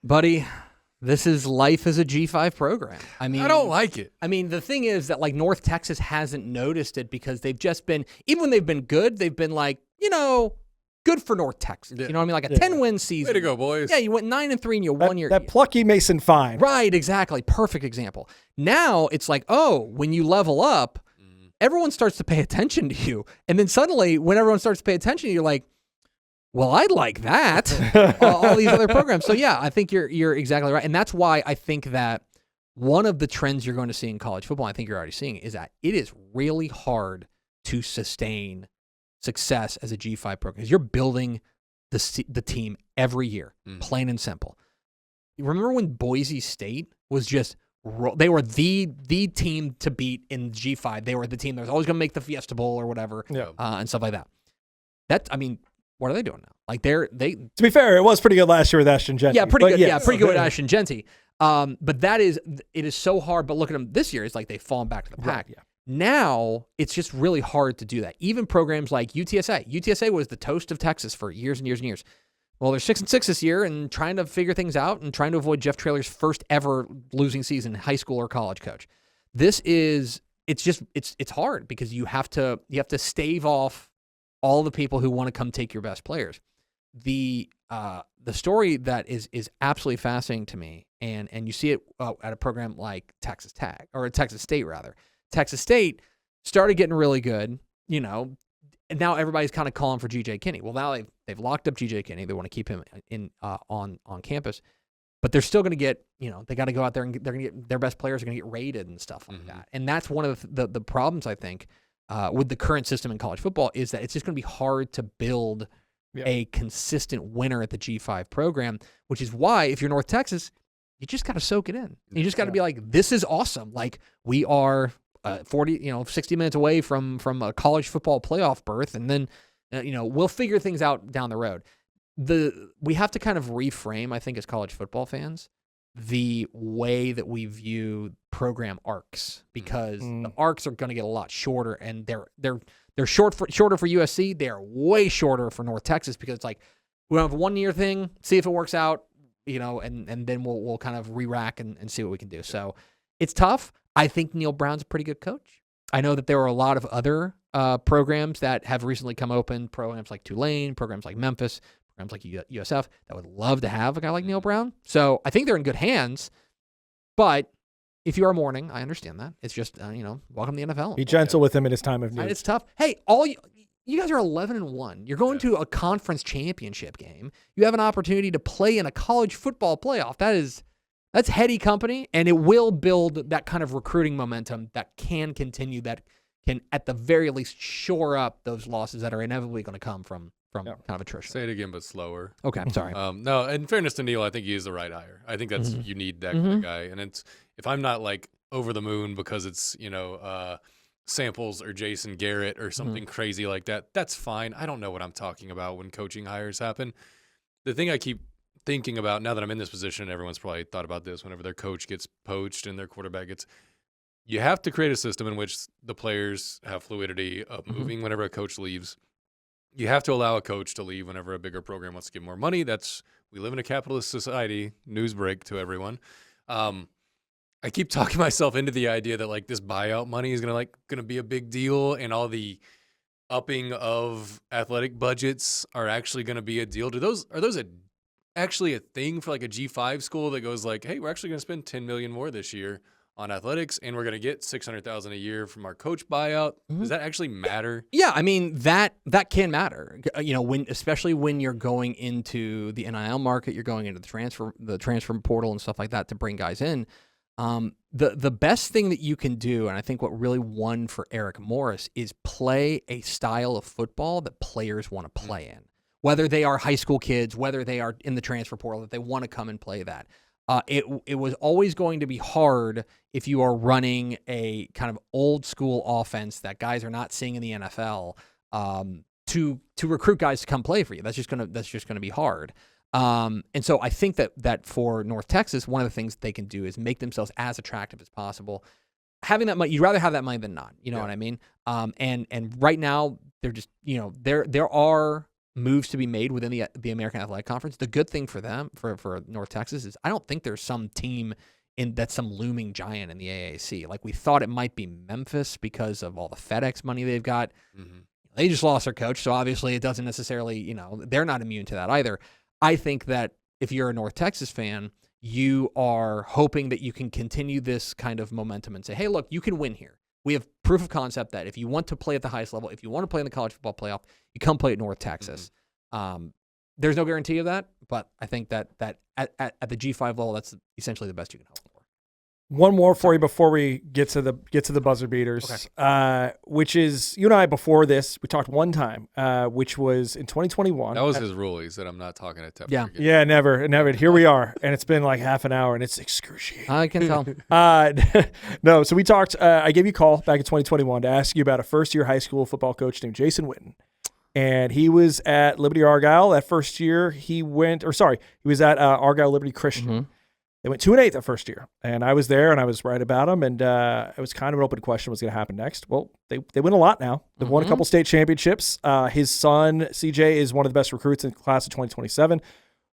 Buddy, this is life as a G5 program. I mean, I don't like it. I mean, the thing is that like North Texas hasn't noticed it because they've just been, even when they've been good, they've been like, good for North Texas. Yeah. You know what I mean? Like a 10-win season. Way to go, boys. Yeah, you went 9-3 in your 1 year. That plucky Mason Fine. Right, exactly. Perfect example. Now it's like, when you level up, everyone starts to pay attention to you. And then suddenly, when everyone starts to pay attention to you, you're like, well, I'd like that. All these other programs. So yeah, I think you're exactly right. And that's why I think that one of the trends you're going to see in college football, I think you're already seeing, is that it is really hard to sustain success as a G5 program because you're building the team every year, plain and simple. You remember when Boise State was just they were the team to beat in G5. They were the team that was always going to make the Fiesta Bowl or whatever, and stuff like that. What are they doing now? Like they. To be fair, it was pretty good last year with Ashton Genty. Yeah, pretty good. Yes. Yeah, pretty good with Ashton Genty. But it is so hard. But look at them this year. It's like they've fallen back to the pack. Right, yeah. Now it's just really hard to do that. Even programs like UTSA. UTSA was the toast of Texas for years and years and years. Well, they're 6-6 this year and trying to figure things out and trying to avoid Jeff Traylor's first ever losing season, high school or college coach. It's hard because you have to stave off all the people who want to come take your best players. The story that is absolutely fascinating to me, and you see it at a program like Texas Tech, or Texas State rather. Texas State started getting really good, and now everybody's kind of calling for G.J. Kinney. Well, now they've locked up G.J. Kinney. They want to keep him on campus, but they're still going to get, they got to go out there and they're going to get their best players are going to get rated and stuff like that. And that's one of the problems I think with the current system in college football is that it's just going to be hard to build a consistent winner at the G5 program, which is why if you're North Texas, you just got to soak it in. You just got to be like, this is awesome. Like we are 60 minutes away from a college football playoff berth, and then we'll figure things out down the road. We have to kind of reframe, I think, as college football fans, the way that we view program arcs, because the arcs are going to get a lot shorter, and they're shorter for USC. They're way shorter for North Texas because it's like we have a 1 year thing, see if it works out, and then we'll kind of re-rack and see what we can do. So it's tough. I think Neil Brown's a pretty good coach. I know that there are a lot of other programs that have recently come open, programs like Tulane, programs like Memphis, programs like USF, that would love to have a guy like Neil Brown. So I think they're in good hands. But if you are mourning, I understand that. It's just, welcome to the NFL. Be gentle with him in his time of need. It's tough. Hey, you guys are 11-1. You're going to a conference championship game. You have an opportunity to play in a college football playoff. That's heady company, and it will build that kind of recruiting momentum that can continue, that can, at the very least, shore up those losses that are inevitably going to come from kind of attrition. Say it again, but slower. Okay, I'm sorry. No, in fairness to Neil, I think he is the right hire. I think that's you need that kind of guy. And if I'm not like over the moon because it's Samples or Jason Garrett or something crazy like that, that's fine. I don't know what I'm talking about when coaching hires happen. The thing I keep thinking about now that I'm in this position, everyone's probably thought about this whenever their coach gets poached and their quarterback gets, you have to create a system in which the players have fluidity of moving whenever a coach leaves. You have to allow a coach to leave whenever a bigger program wants to give more money. We live in a capitalist society. News break to everyone. I keep talking myself into the idea that like this buyout money is gonna be a big deal, and all the upping of athletic budgets are actually gonna be a deal. Are those actually a thing for like a G5 school that goes like, hey, we're actually gonna spend $10 million more this year on athletics, and we're gonna get $600,000 a year from our coach buyout? Does that actually matter? Yeah, I mean that can matter. Especially when you're going into the NIL market, you're going into the transfer portal and stuff like that to bring guys in. The best thing that you can do, and I think what really won for Eric Morris, is play a style of football that players want to play in. Whether they are high school kids, whether they are in the transfer portal, that they want to come and play that. It was always going to be hard if you are running a kind of old school offense that guys are not seeing in the NFL to recruit guys to come play for you. That's just gonna be hard. And so I think that for North Texas, one of the things they can do is make themselves as attractive as possible. Having that money, you'd rather have that money than not. You know what I mean? And right now they're just there are moves to be made within the American Athletic Conference. The good thing for them, for North Texas, is I don't think there's some team that's some looming giant in the AAC. Like we thought it might be Memphis because of all the FedEx money they've got. They just lost their coach, so obviously it doesn't necessarily, they're not immune to that either. I think that if you're a North Texas fan, you are hoping that you can continue this kind of momentum and say, hey, look, you can win here. We have proof of concept that if you want to play at the highest level, if you want to play in the college football playoff, you come play at North Texas. There's no guarantee of that, but I think that at the G5 level, that's essentially the best you can hope for. One more for you before we get to the buzzer beaters, which is you and I before this we talked one time, which was in 2021. That was his rule. He said, "I'm not talking to Tepper." Yeah, again. Yeah, never. Here we are, and it's been like half an hour, and it's excruciating. I can tell. No, so we talked. I gave you a call back in 2021 to ask you about a first-year high school football coach named Jason Witten. And he was at Liberty Argyle that first year. He was at Argyle Liberty Christian. Mm-hmm. They went 2-8 that first year, and I was there, and I was right about them, and it was kind of an open question what's going to happen next. Well, they win a lot now. They've won a couple state championships. His son, CJ, is one of the best recruits in the class of 2027.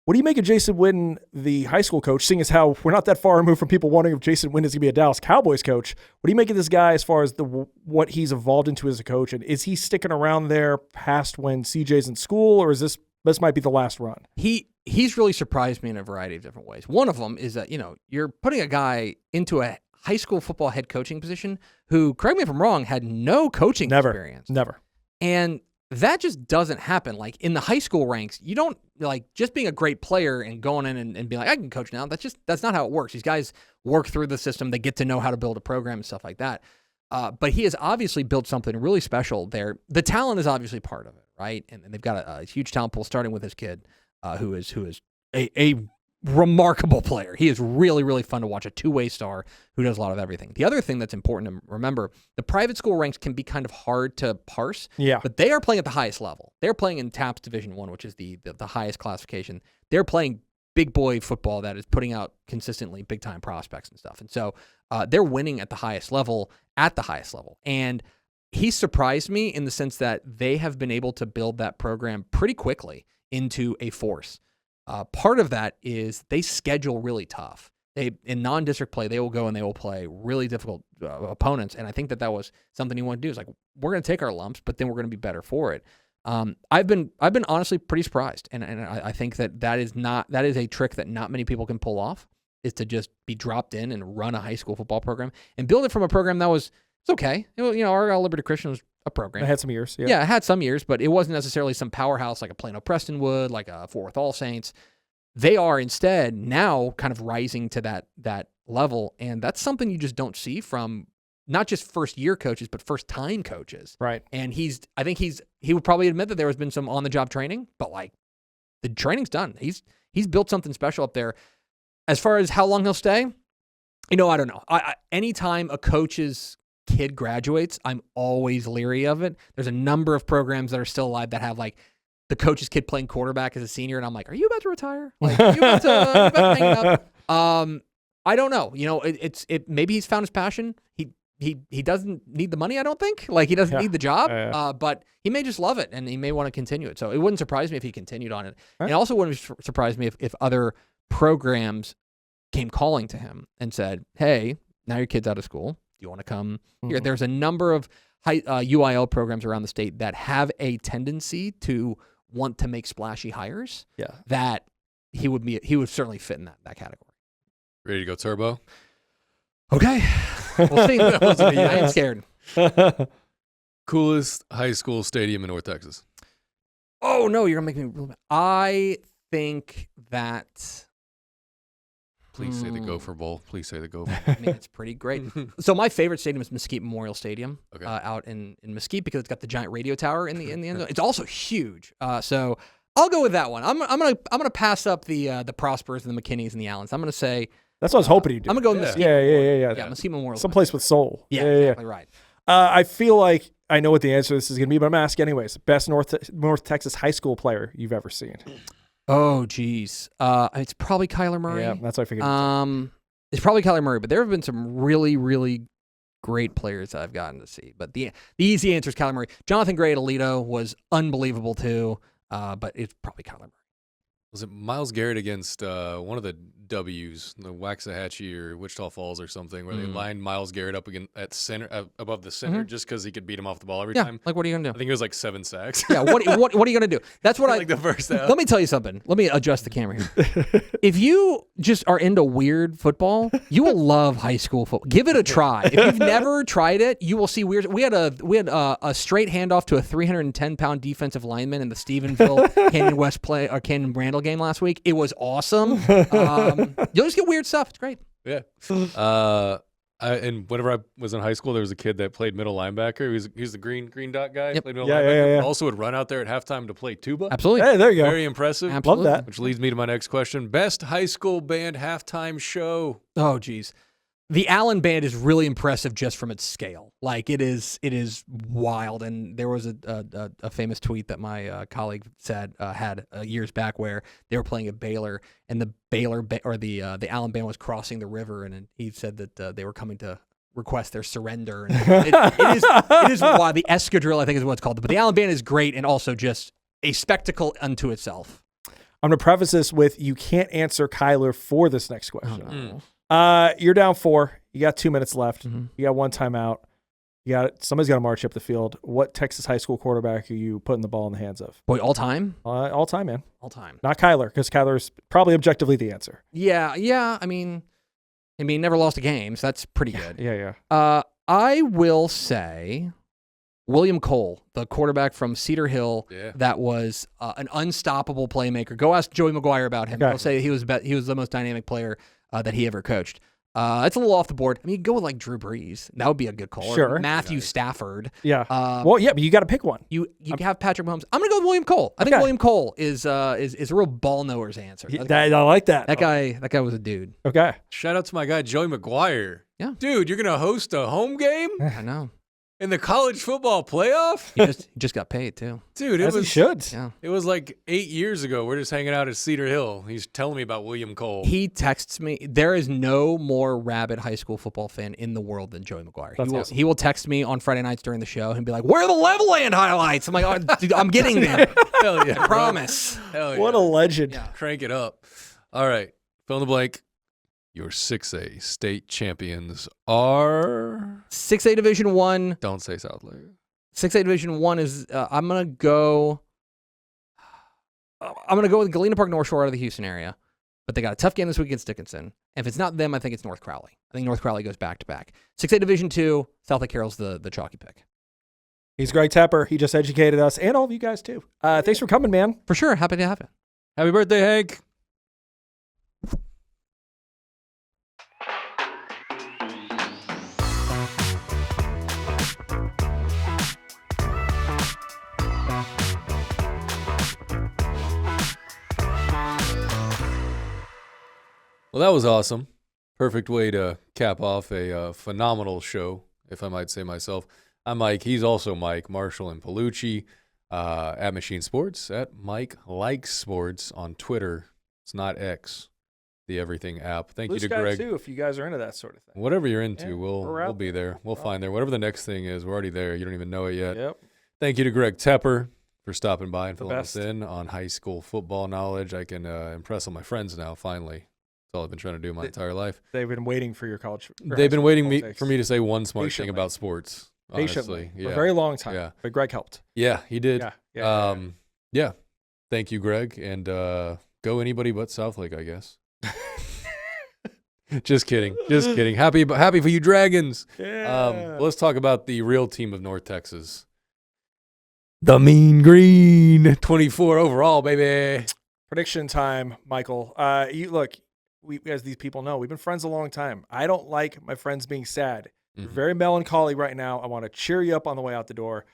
What do you make of Jason Witten, the high school coach, seeing as how we're not that far removed from people wondering if Jason Witten is going to be a Dallas Cowboys coach? What do you make of this guy as far as what he's evolved into as a coach, and is he sticking around there past when CJ's in school, or is this might be the last run? He's really surprised me in a variety of different ways. One of them is that, you're putting a guy into a high school football head coaching position who, correct me if I'm wrong, had no coaching experience. Never. And that just doesn't happen. Like in the high school ranks, you don't just being a great player and going in and being like, I can coach now. That's not how it works. These guys work through the system. They get to know how to build a program and stuff like that. But he has obviously built something really special there. The talent is obviously part of it, right? And they've got a huge talent pool, starting with his kid, who is a remarkable player. He is really, really fun to watch, a two-way star who does a lot of everything. The other thing that's important to remember, the private school ranks can be kind of hard to parse, but they are playing at the highest level. They're playing in TAPS Division I, which is the highest classification. They're playing big boy football that is putting out consistently big-time prospects and stuff. And so they're winning at the highest level. And he surprised me in the sense that they have been able to build that program pretty quickly into a force. Part of that is they schedule really tough. In non-district play, they will go and they will play really difficult opponents. And I think that was something you want to do. Is like, we're going to take our lumps, but then we're going to be better for it. I've been honestly pretty surprised. And I think that is a trick that not many people can pull off, is to just be dropped in and run a high school football program and build it from a program that it's okay. Argyle Liberty Christian was a program. It had some years. Yeah, it had some years, but it wasn't necessarily some powerhouse like a Plano Prestonwood, like a Fort Worth All Saints. They are instead now kind of rising to that level, and that's something you just don't see from not just first-year coaches, but first-time coaches. Right. And I think he would probably admit that there has been some on-the-job training, but the training's done. He's built something special up there. As far as how long he'll stay, I don't know. Anytime a coach's kid graduates, I'm always leery of it. There's a number of programs that are still alive that have the coach's kid playing quarterback as a senior, and I'm like, are you about to retire? Are you about to hang up? I don't know. Maybe he's found his passion. He doesn't need the money, I don't think. He doesn't need the job, but he may just love it, and he may want to continue it. So it wouldn't surprise me if he continued on it. Right. And it also wouldn't surprise me if other programs came calling to him and said, hey, now your kid's out of school. Do you want to come here? There's a number of UIL programs around the state that have a tendency to want to make splashy hires. Yeah, that he would certainly fit in that category. Ready to go turbo? Okay, we'll see. I am scared. Coolest high school stadium in North Texas? Oh no, you're gonna make me real bad. I think that. Please say the Gopher Bowl. Please say the Gopher. I mean, it's pretty great. So my favorite stadium is Mesquite Memorial Stadium, out in Mesquite, because it's got the giant radio tower in the end zone. It's also huge. So I'll go with that one. I'm gonna pass up the Prospers and the McKinneys and the Allens. I'm gonna say that's what I was hoping you'd do. I'm gonna go with Mesquite. Yeah. Mesquite Memorial. Someplace with soul. Yeah, exactly right. I feel like I know what the answer to this is gonna be, but I'm gonna ask anyways. Best North Texas high school player you've ever seen? Oh, geez. It's probably Kyler Murray. Yeah, that's what I figured. It's probably Kyler Murray, but there have been some really, really great players that I've gotten to see. But the easy answer is Kyler Murray. Jonathan Gray at Alito was unbelievable too, but it's probably Kyler Murray. Was it Myles Garrett against one of the W's, the Waxahachie or Wichita Falls or something, where they lined Myles Garrett up again at center, above the center, just because he could beat him off the ball every time? Like, what are you gonna do? I think it was like 7 sacks. Yeah, what are you gonna do? That's what like the first half. Let me tell you something. Let me adjust the camera here. If you just are into weird football, you will love high school football. Give it a try. If you've never tried it, you will see weird. We had a straight handoff to a 310-pound defensive lineman in the Stephenville Canyon Randall game last week. It was awesome. You'll just get weird stuff. It's great. Yeah. And whenever I was in high school, there was a kid that played middle linebacker. He was the green dot guy. Yep. Played middle Yeah, linebacker. yeah. But also would run out there at halftime to play tuba. Absolutely. Hey, there you go. Very impressive. Absolutely. Love that. Which leads me to my next question. Best high school band halftime show. Oh, geez. The Allen Band is really impressive just from its scale. Like, it is wild. And there was a famous tweet that my colleague said had years back where they were playing at Baylor, and the the Allen Band was crossing the river, and he said that they were coming to request their surrender. And it is wild. The escadrille, I think, is what it's called. But the Allen Band is great and also just a spectacle unto itself. I'm going to preface this with you can't answer Kyler for this next question. Oh, no. You're down 4. You got 2 minutes left. Mm-hmm. You got 1 timeout. Somebody's got to march up the field. What Texas high school quarterback are you putting the ball in the hands of? Boy, all time? All time, man. All time. Not Kyler, because Kyler's probably objectively the answer. Yeah. I mean, never lost a game, so that's pretty good. Yeah. I will say William Cole, the quarterback from Cedar Hill, that was an unstoppable playmaker. Go ask Joey McGuire about him. Okay. He'll say he was the most dynamic player that he ever coached. It's a little off the board. I mean, you go with like Drew Brees. That would be a good call. Sure. Or Matthew Stafford. Yeah. But you got to pick one. You have Patrick Mahomes. I'm gonna go with William Cole. I think William Cole is a real ball knower's answer. I like that. That guy was a dude. Okay. Shout out to my guy, Joey McGuire. Yeah. Dude, you're going to host a home game I know. in the college football playoff? He just got paid too. Dude, As he should. Yeah. It was like 8 years ago. We're just hanging out at Cedar Hill. He's telling me about William Cole. He texts me. There is no more rabid high school football fan in the world than Joey McGuire. That's awesome. He will text me on Friday nights during the show and be like, "Where are the Leveland highlights?" I'm like, "Oh, dude, I'm getting there. Hell yeah. I promise." Hell yeah. What a legend. Yeah. Crank it up. All right. Fill in the blank. Your 6A state champions are... 6A Division 1. Don't say South Lake. 6A Division 1 is, I'm going to go with Galena Park North Shore out of the Houston area. But they got a tough game this week against Dickinson. And if it's not them, I think it's North Crowley. I think North Crowley goes back to back. 6A Division 2, South Lake Carroll's the chalky pick. He's Greg Tepper. He just educated us and all of you guys too. Thanks for coming, man. For sure. Happy to have it. Happy birthday, Hank. Well, that was awesome. Perfect way to cap off a phenomenal show, if I might say myself. I'm Mike. He's also Mike, Marshall, and Palucci at Machine Sports, at Mike Likes Sports on Twitter. It's not X, the everything app. Thank you to Greg. too, if you guys are into that sort of thing. Whatever you're into, Yeah, we'll be there. We'll find there. Whatever the next thing is, we're already there. You don't even know it yet. Yep. Thank you to Greg Tepper for stopping by and The filling us best. in on high school football knowledge. I can impress all my friends now, finally. That's all I've been trying to do my entire life. They've been waiting for your college. They've been waiting for me to say one smart thing Patiently. about sports. Patiently. Honestly. For Yeah. a very long time. Yeah. But Greg helped. Yeah, he did. Yeah. Yeah. Thank you, Greg. And go anybody but Southlake, I guess. Just kidding. Just kidding. Happy for you, Dragons. Yeah. Let's talk about the real team of North Texas. The Mean Green. 24 overall, baby. Prediction time, Michael. We as these people know, we've been friends a long time. I don't like my friends being sad. You're very melancholy right now. I want to cheer you up on the way out the door.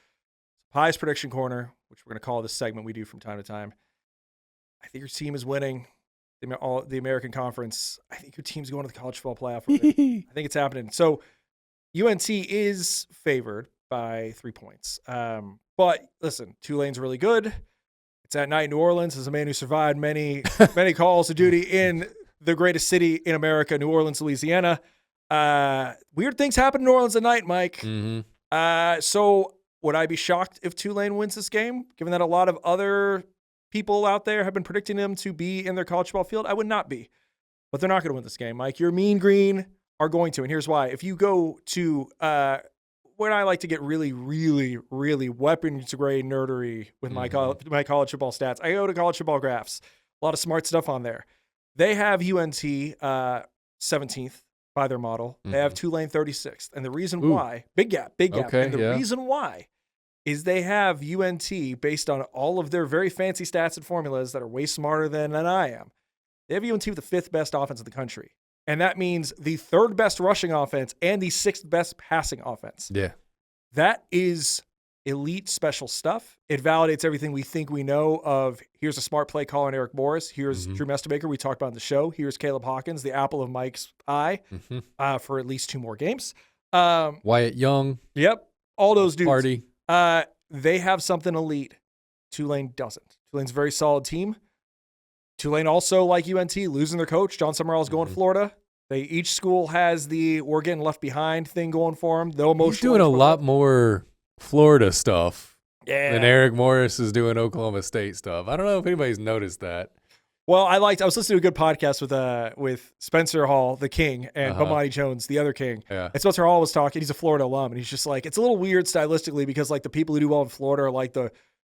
Pies Prediction Corner, which we're going to call this segment we do from time to time. I think your team is winning the American Conference. I think your team's going to the college football playoff. I think it's happening. So UNT is favored by 3 points. But listen, Tulane's really good. It's at night in New Orleans. As a man who survived many calls of duty in the greatest city in America, New Orleans, Louisiana. Weird things happen in New Orleans at night, Mike. So would I be shocked if Tulane wins this game, given that a lot of other people out there have been predicting them to be in their college football field? I would not be. But they're not going to win this game, Mike. Your Mean Green are going to, and here's why. If you go to when I like to get really, really, really weapons-grade nerdery with my college football stats, I go to College Football Graphs. A lot of smart stuff on there. They have UNT 17th by their model. They have Tulane 36th. And the reason why, big gap. Okay, and the reason why is they have UNT based on all of their very fancy stats and formulas that are way smarter than I am. They have UNT with the 5th best offense in the country. And that means the 3rd best rushing offense and the 6th best passing offense. Yeah. That is elite special stuff. It validates everything we think we know of. Here's a smart play call on Eric Morris. Here's Drew Mestebaker. We talked about in the show. Here's Caleb Hawkins, the apple of Mike's eye for at least 2 more games. Wyatt Young. Yep. All those dudes. Party. They have something elite. Tulane doesn't. Tulane's a very solid team. Tulane also, like UNT, losing their coach. John Summerall's going to Florida. Each school has the we're getting left behind thing going for them. He's doing a lot more Florida stuff than Eric Morris is doing Oklahoma State stuff. I don't know if anybody's noticed that. Well, I was listening to a good podcast with Spencer Hall, the king, and Bomani Jones, the other king. Yeah. And Spencer Hall was talking. He's a Florida alum, and he's just like, it's a little weird stylistically because like the people who do well in Florida are like the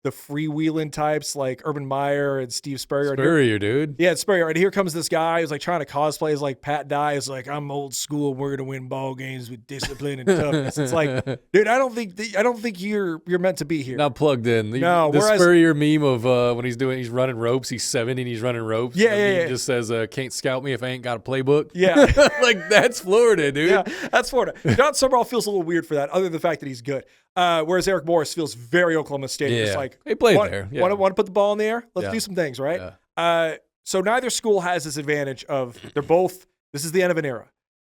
freewheeling types like Urban Meyer and Steve Spurrier. Spurrier, dude. Yeah, it's Spurrier. And here comes this guy who's like trying to cosplay as like Pat Dye. Is like, I'm old school. We're gonna win ball games with discipline and toughness. It's like, dude, I don't think you're meant to be here. Not plugged in. The Spurrier meme of when he's running ropes. He's 70 and he's running ropes. Yeah. He just says, "Can't scout me if I ain't got a playbook." Yeah, like that's Florida, dude. Yeah, that's Florida. John Summerall feels a little weird for that, other than the fact that he's good. Whereas Eric Morris feels very Oklahoma State. Yeah. It's like, he played there. Yeah. Want to put the ball in the air? Let's do some things, right? Yeah. So neither school has this advantage of they're both. This is the end of an era.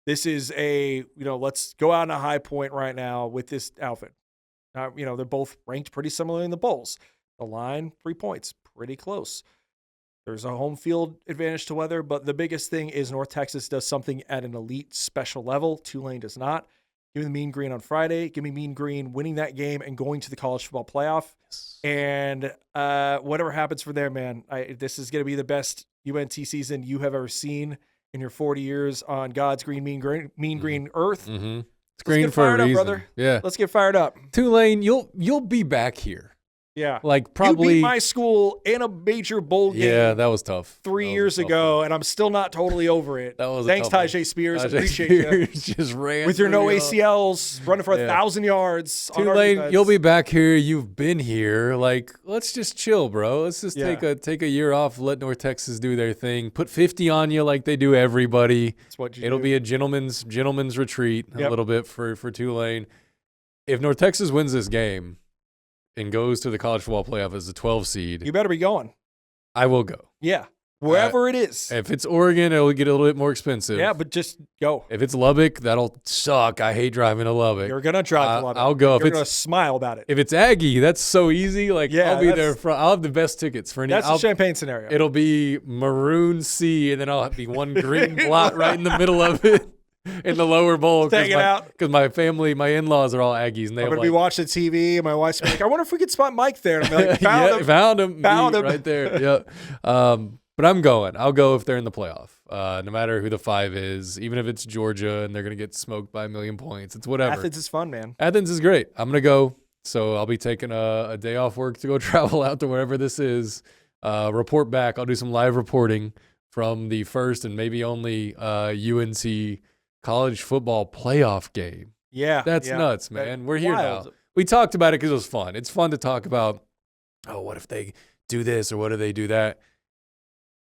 This is let's go out on a high point right now with this outfit. They're both ranked pretty similarly in the bowls. The line, 3 points, pretty close. There's a home field advantage to weather, but the biggest thing is North Texas does something at an elite special level. Tulane does not. Give me the Mean Green on Friday. Give me Mean Green winning that game and going to the college football playoff. Yes. And whatever happens for there, man, this is going to be the best UNT season you have ever seen in your 40 years on God's green, mean green earth. Mm-hmm. It's green for a reason. Brother. Yeah. Let's get fired up. Tulane, you'll be back here. Yeah. Like probably. You beat my school in a major bowl game. Yeah, that was tough. 3 years ago, and I'm still not totally over it. That was Thanks, Tajay Spears. Appreciate you. Just ran with your no ACLs, running for 1,000 yards. Tulane, you'll be back here. You've been here. Like, let's just chill, bro. Let's just take a year off. Let North Texas do their thing. Put 50 on you like they do everybody. That's what It'll be a gentleman's retreat a little bit for Tulane. If North Texas wins this game and goes to the college football playoff as a 12 seed, you better be going. I will go. Yeah. Wherever it is. If it's Oregon, it'll get a little bit more expensive. Yeah, but just go. If it's Lubbock, that'll suck. I hate driving to Lubbock. You're going to drive to Lubbock. I'll go. You're going to smile about it. If it's Aggie, that's so easy. Like, I'll be there. I'll have the best tickets for any. That's a Champagne scenario. It'll be maroon C, and then I'll be one green blot right in the middle of it. In the lower bowl, because my family, my in-laws are all Aggies, and I'm gonna be watching TV, and my wife's like, "I wonder if we could spot Mike there." And I'm like, found him right there. Yeah, but I'm going. I'll go if they're in the playoff, no matter who the 5 is, even if it's Georgia and they're gonna get smoked by 1,000,000 points. It's whatever. Athens is fun, man. Athens is great. I'm gonna go, so I'll be taking a day off work to go travel out to wherever this is. Report back. I'll do some live reporting from the first and maybe only UNC college football playoff game. Yeah. That's nuts, man. We're here now. We talked about it because it was fun. It's fun to talk about, what if they do this or what if they do that?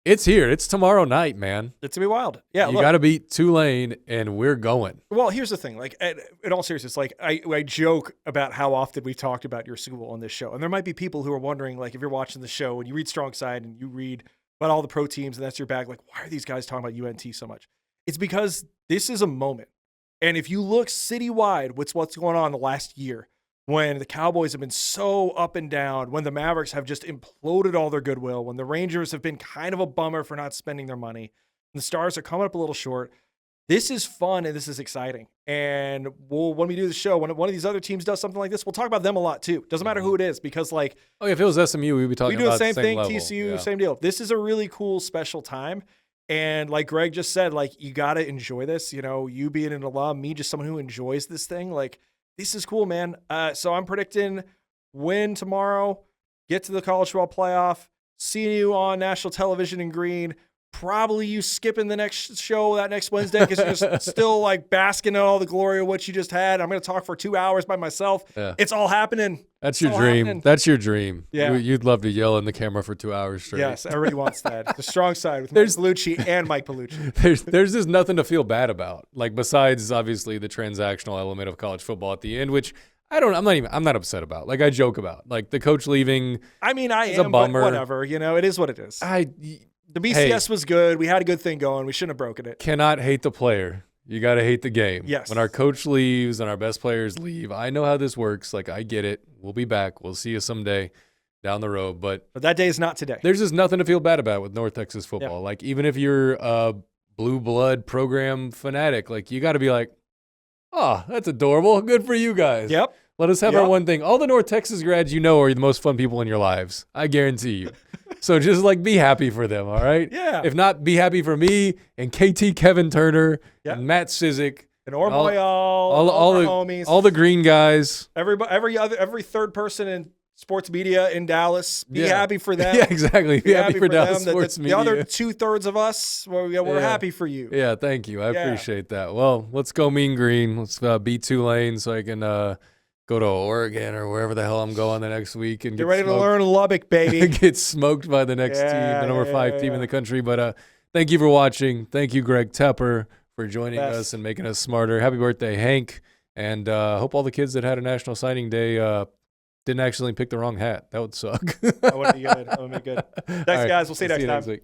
It's here. It's tomorrow night, man. It's going to be wild. Yeah. You got to beat Tulane, and we're going. Well, here's the thing. Like, in all seriousness, like, I joke about how often we've talked about your school on this show. And there might be people who are wondering, like, if you're watching the show and you read StrongSide and you read about all the pro teams and that's your bag, like, why are these guys talking about UNT so much? It's because this is a moment. And if you look citywide, what's going on the last year, when the Cowboys have been so up and down, when the Mavericks have just imploded all their goodwill, when the Rangers have been kind of a bummer for not spending their money, and the Stars are coming up a little short, this is fun and this is exciting. And when we do the show, when one of these other teams does something like this, we'll talk about them a lot too. Doesn't matter who it is, because like, if it was SMU, we'd be talking about the same thing. Level. TCU, same deal. This is a really cool, special time. And like Greg just said, like, you got to enjoy this. You being an alum, me just someone who enjoys this thing. Like, this is cool, man. So I'm predicting win tomorrow, get to the college football playoff, see you on national television in green, probably you skipping the next show that next Wednesday because you're just still like basking in all the glory of what you just had. I'm going to talk for 2 hours by myself. Yeah. It's all happening. That's your dream. Happening. That's your dream. Yeah. You'd love to yell in the camera for 2 hours straight. Yes, everybody wants that. The strong side with Mike Bellucci and Mike Bellucci. There's just nothing to feel bad about. Like besides obviously the transactional element of college football at the end, which I'm not upset about. Like I joke about. Like the coach leaving. I mean, I is am, a bummer. but whatever. You know, it is what it is. The BCS was good. We had a good thing going. We shouldn't have broken it. Cannot hate the player. You got to hate the game. Yes. When our coach leaves and our best players leave, I know how this works. Like, I get it. We'll be back. We'll see you someday down the road. But that day is not today. There's just nothing to feel bad about with North Texas football. Yeah. Like, even if you're a blue blood program fanatic, like, you got to be like, oh, that's adorable. Good for you guys. Yep. Let us have our one thing. All the North Texas grads you know are the most fun people in your lives. I guarantee you. So just like be happy for them, all right? Yeah. If not, be happy for me and KT Kevin Turner and Matt Sizik and Ormoyal, all the homies, all the green guys. Every third person in sports media in Dallas. Be happy for them. Yeah, exactly. Be happy for Dallas them. sports media. The other 2/3 of us, we're happy for you. Yeah, thank you. I appreciate that. Well, let's go Mean Green. Let's beat Tulane so I can go to Oregon or wherever the hell I'm going the next week and get ready to learn Lubbock, baby. Get smoked by the next team, the number 5 team in the country. But thank you for watching. Thank you, Greg Tepper, for joining us and making us smarter. Happy birthday, Hank. And hope all the kids that had a National Signing Day didn't accidentally pick the wrong hat. That would suck. That would be good. Thanks, guys. We'll see you next time.